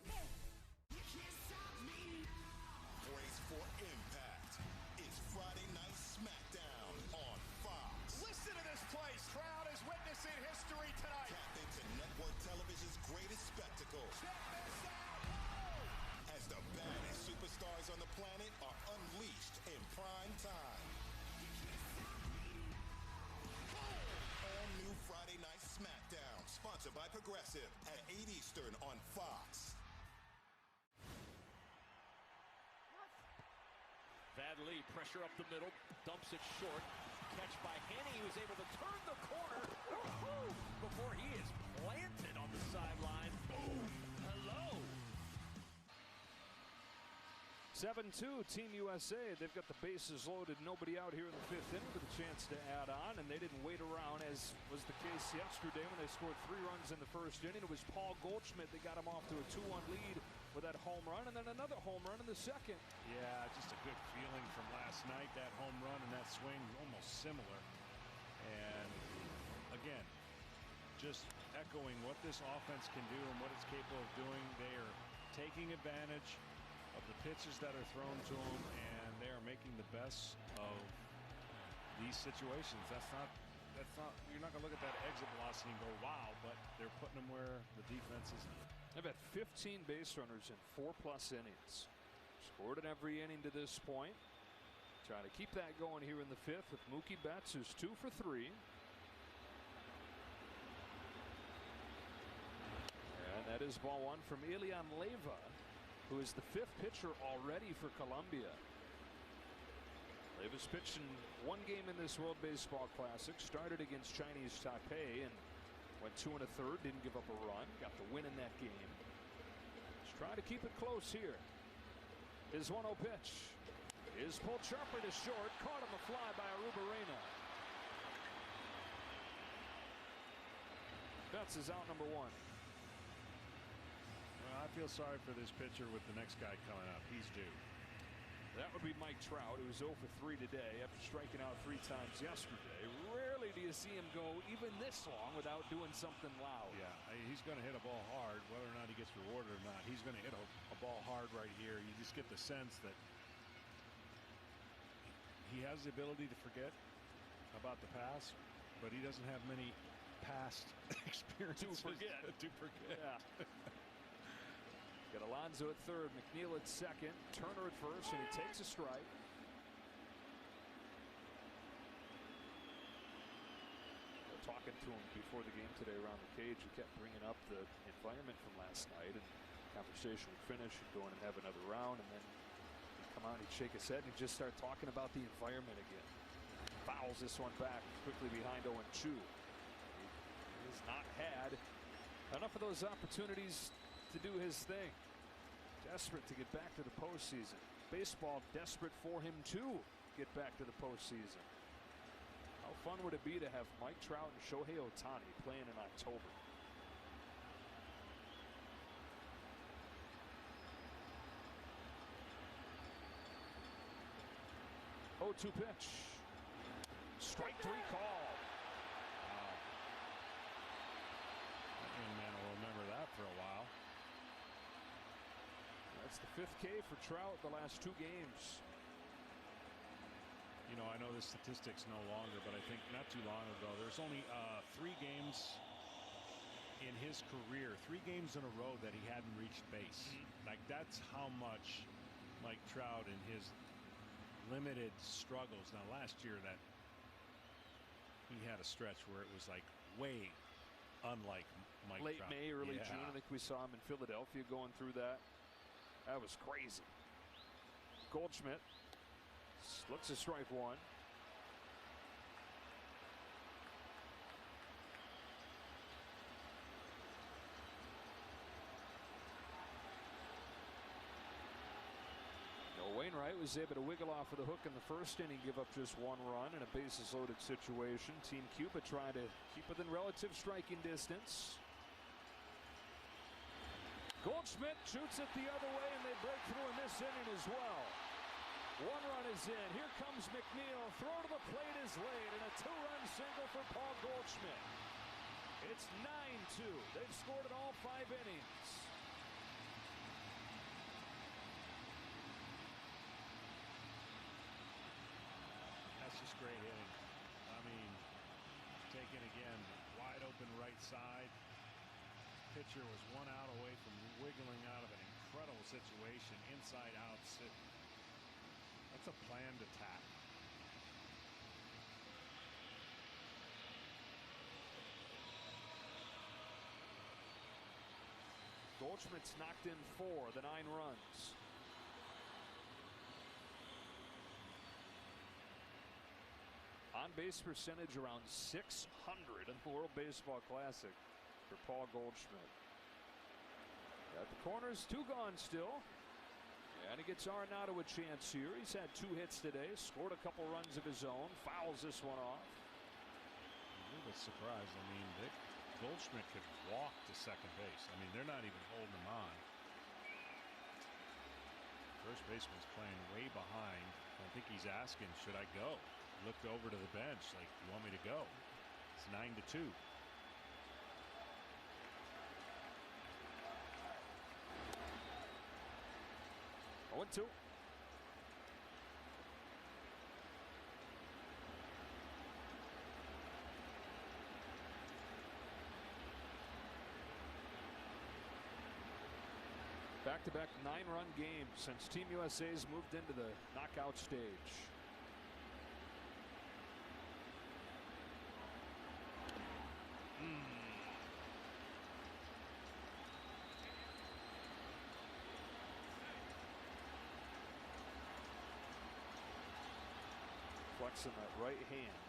Brace for impact. It's Friday Night SmackDown on Fox. Listen to this place. Crowd is witnessing history tonight. Tap into network television's greatest spectacle. Check this out. As the baddest superstars on the planet are unleashed in prime time. All new Friday Night SmackDown, sponsored by Progressive at 8 Eastern on Fox. Vad Lee, pressure up the middle, dumps it short. Catch by Henny, who's able to turn the corner before he is planted on the sideline. Boom! Hello! 7-2 Team USA. They've got the bases loaded, nobody out here in the 5th inning with a chance to add on, and they didn't wait around as was the case yesterday when they scored 3 runs in the 1st inning. It was Paul Goldschmidt that got him off to a 2-1 lead with that home run, and then another home run in the 2nd. Yeah, just a good feeling from last night. That home run and that swing almost similar. And again, just echoing what this offense can do and what it's capable of doing. They are taking advantage of the pitches that are thrown to them, and they are making the best of these situations. That's not you're not gonna look at that exit velocity and go wow, but they're putting them where the defense is. They've had 15 base runners in 4+ innings. Scored in every inning to this point. Trying to keep that going here in the 5th with Mookie Betts, who's 2 for 3. And that is ball 1 from Elian Leyva, who is the 5th pitcher already for Colombia. Leyva's pitched in 1 game in this World Baseball Classic. Started against Chinese Taipei and went 2 1/3. Didn't give up a run. Got the win in that game. Let's try to keep it close here. His 1-0 pitch is pulled sharply to short. Caught on the fly by Arubarena. Betts is out number 1. Well, I feel sorry for this pitcher with the next guy coming up. He's due. That would be Mike Trout, who was 0 for 3 today after striking out 3 times yesterday. Rarely do you see him go even this long without doing something loud. Yeah, he's going to hit a ball hard, whether or not he gets rewarded or not. He's going to hit a ball hard right here. You just get the sense that he has the ability to forget about the past, but he doesn't have many past experiences to forget. Yeah. Got Alonso at 3rd, McNeil at 2nd, Turner at 1st, and he takes a strike. Talking to him before the game today around the cage, he kept bringing up the environment from last night, and conversation would finish, he'd go in and have another round, and then he'd come out and he'd shake his head and he'd just start talking about the environment again. Fouls this one back quickly behind 0-2. He has not had enough of those opportunities to do his thing. Desperate to get back to the postseason. Baseball desperate for him to get back to the postseason. How fun would it be to have Mike Trout and Shohei Ohtani playing in October? Oh, 2 pitch. Strike 3 call. Wow. That young man will remember that for a while. That's the 5th K for Trout the last 2 games. You know, I know the statistics no longer, but I think not too long ago, there's only 3 games in his career, 3 games in a row that he hadn't reached base. Like, that's how much Mike Trout in his limited struggles. Now, last year that he had a stretch where it was like way unlike Mike Late Trout. May, early June, I think we saw him in Philadelphia going through that. That was crazy. Goldschmidt looks to strike 1. Wainwright was able to wiggle off of the hook in the 1st inning, give up just 1 run in a bases loaded situation. Team Cuba trying to keep within relative striking distance. Goldschmidt shoots it the other way, and they break through in this inning as well. 1 run is in. Here comes McNeil. Throw to the plate is laid, and a 2-run single for Paul Goldschmidt. It's 9-2. They've scored in all 5 innings. That's just great hitting. I mean, taken again, wide open right side. Pitcher was 1 out away from wiggling out of an incredible situation. Inside out sit. That's a planned attack. Goldschmidt's knocked in 4 of the 9 runs. On base percentage around .600 in the World Baseball Classic for Paul Goldschmidt. Got the corners, 2 gone still. And he gets Arenado a chance here. He's had 2 hits today, scored a couple runs of his own, fouls this one off. A little bit surprised. I mean, Goldschmidt could walk to second base. I mean, they're not even holding him on. First baseman's playing way behind. I think he's asking, should I go? Looked over to the bench like, you want me to go? It's 9-2. Oh, 2. Back-to-back 9-run games since Team USA's moved into the knockout stage. Flexing that right hand.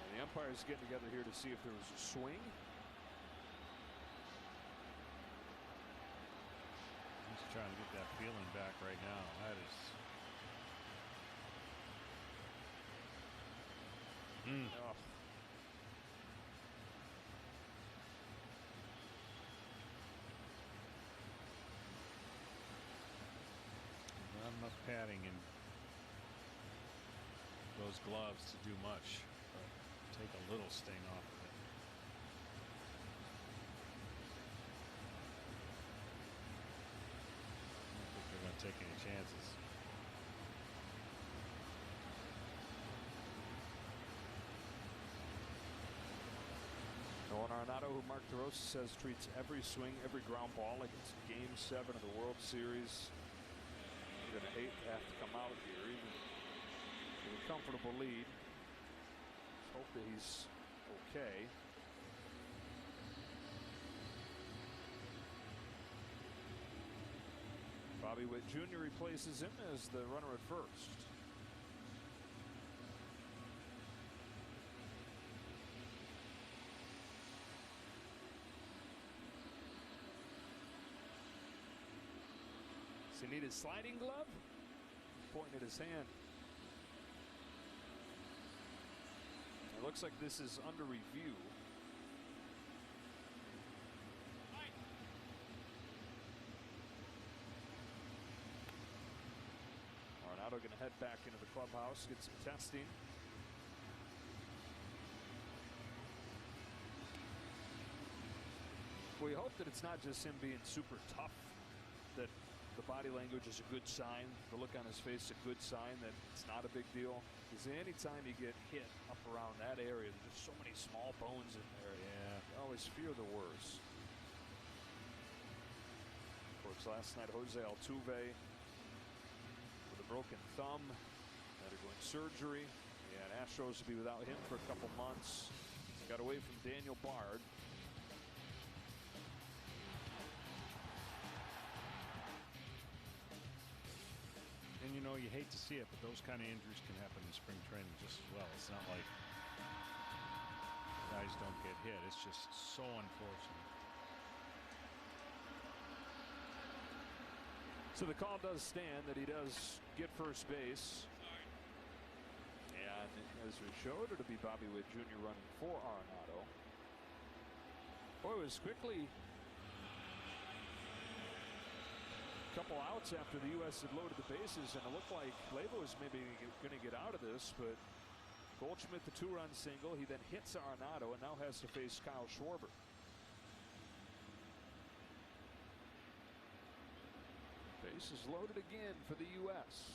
And the umpire's getting together here to see if there was a swing. He's trying to get that feeling back right now. That is. Oh. Not enough padding in those gloves to do much, but take a little sting off of it. I don't think they're going to take any chances. Nolan Arenado, who Mark DeRosa says treats every swing, every ground ball like it's Game 7 of the World Series. You're going to hate to have to come out here, even with a comfortable lead. Let's hope that he's okay. Bobby Witt Jr. replaces him as the runner at first. Does he need his sliding glove? Pointing at his hand. It looks like this is under review. Arenado going to head back into the clubhouse, get some testing. We hope that it's not just him being super tough, that the body language is a good sign, the look on his face is a good sign that it's not a big deal. Because anytime you get hit up around that area, there's so many small bones in there. Yeah. You always fear the worst. Of course, last night Jose Altuve with a broken thumb, undergoing surgery. Yeah, and Astros will be without him for a couple months. Got away from Daniel Bard. And you know, you hate to see it, but those kind of injuries can happen in spring training just as well. It's not like guys don't get hit. It's just so unfortunate. So the call does stand that he does get first base. And as we showed, it'll be Bobby Witt Jr. running for Arenado. Boy, it was quickly couple outs after the U.S. had loaded the bases, and it looked like Leyva was maybe going to get out of this, but Goldschmidt the 2-run single. He then hits Arenado and now has to face Kyle Schwarber. Bases loaded again for the U.S.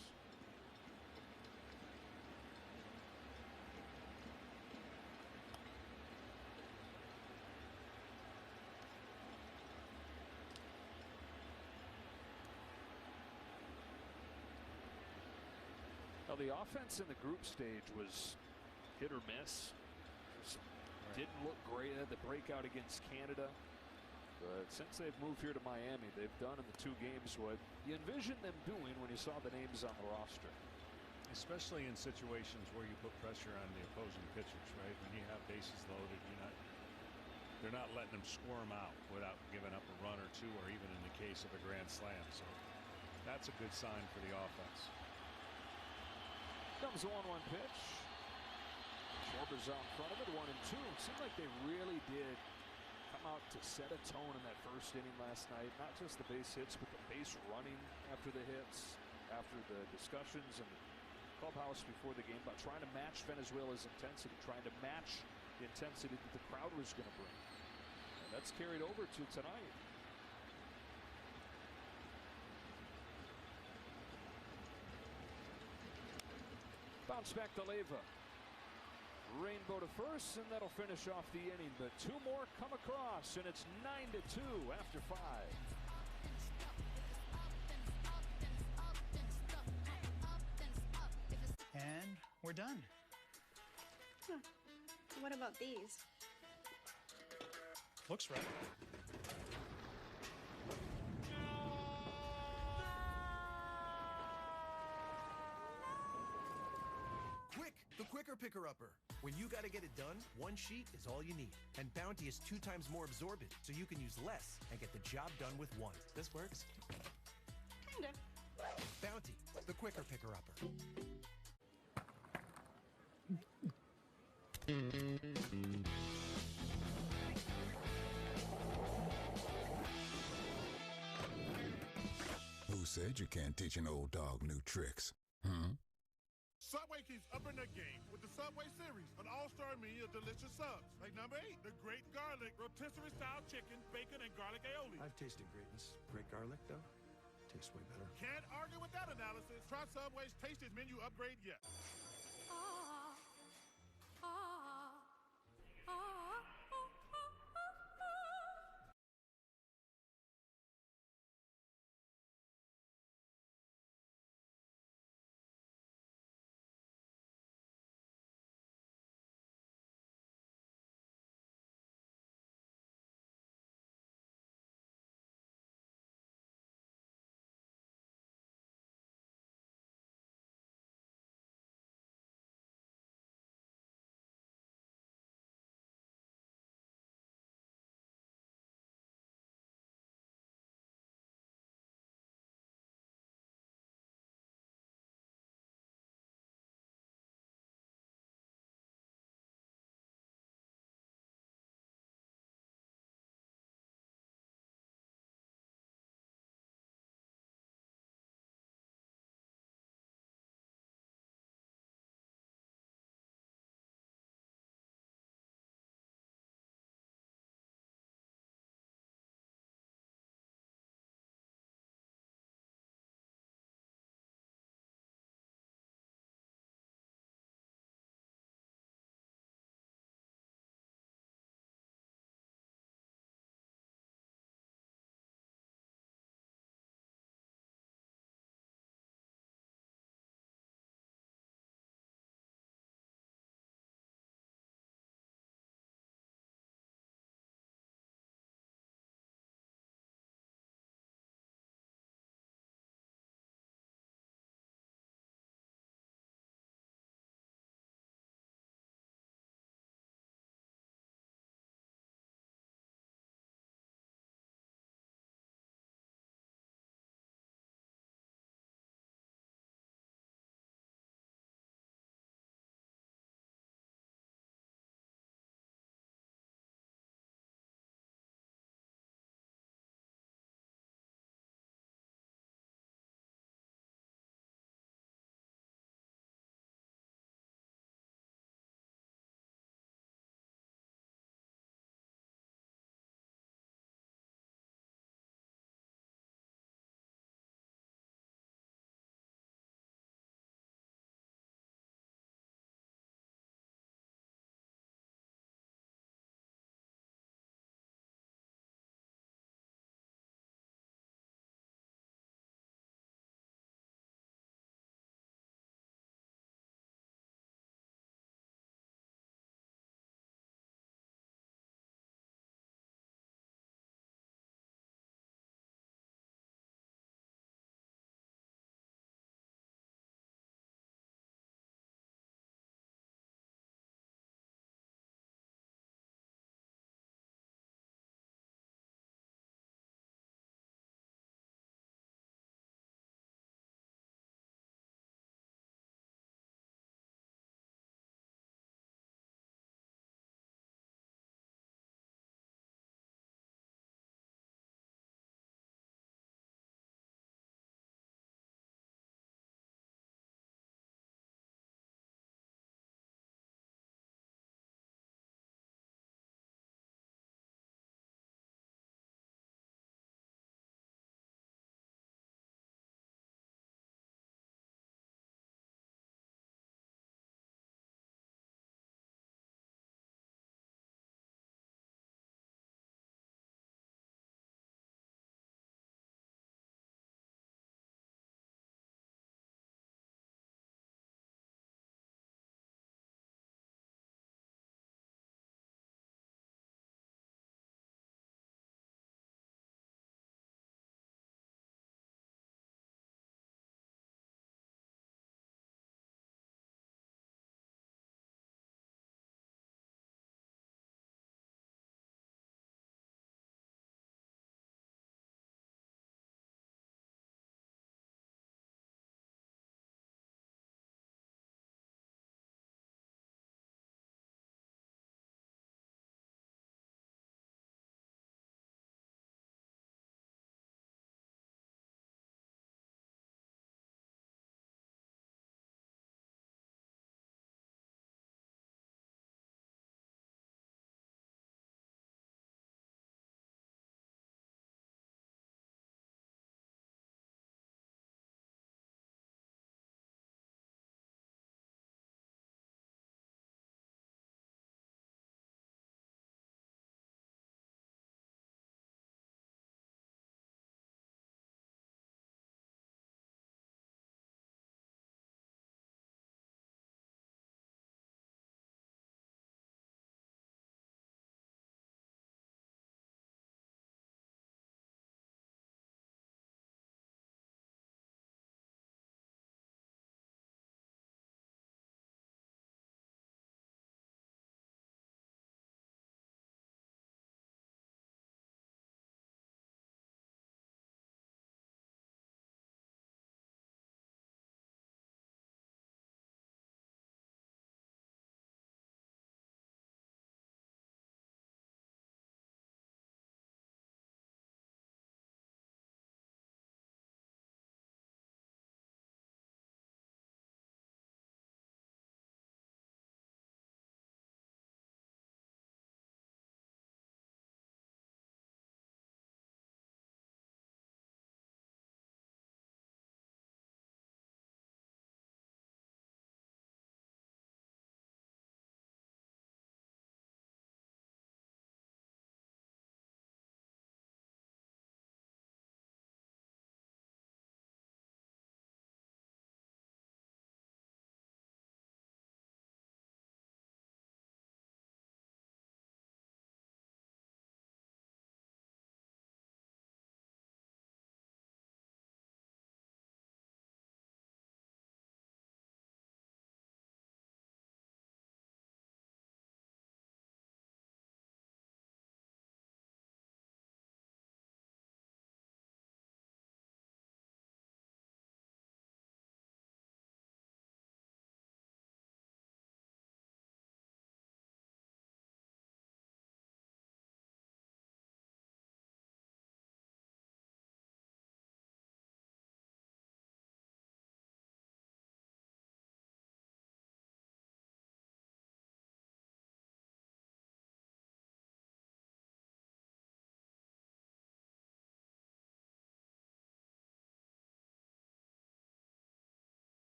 The offense in the group stage was hit or miss. Didn't look great at the breakout against Canada. But since they've moved here to Miami, they've done in the 2 games what you envisioned them doing when you saw the names on the roster. Especially in situations where you put pressure on the opposing pitchers, right? When you have bases loaded, you're not they're not letting them squirm out without giving up a run or two, or even in the case of a grand slam. So that's a good sign for the offense. Comes 1-1 pitch. Schwarber's out in front of it, 1-2. It seemed like they really did come out to set a tone in that first inning last night. Not just the base hits, but the base running after the hits, after the discussions in the clubhouse before the game about trying to match Venezuela's intensity, trying to match the intensity that the crowd was going to bring. And that's carried over to tonight. Bounce back to Leyva. Rainbow to first, and that'll finish off the inning. But two more come across, and it's 9-2 after 5. And we're done. Huh. What about these? Looks right. Quick! The quicker picker-upper. When you gotta get it done, one sheet is all you need. And Bounty is 2 times more absorbent, so you can use less and get the job done with one. This works. Kinda. Bounty, the quicker picker-upper. Who said you can't teach an old dog new tricks? Subway keeps upping their game with the Subway series, an all-star menu of delicious subs. Like number 8, the great garlic rotisserie-style chicken, bacon, and garlic aioli. I've tasted greatness. Great garlic, though, tastes way better. Can't argue with that analysis. Try Subway's tastiest menu upgrade yet.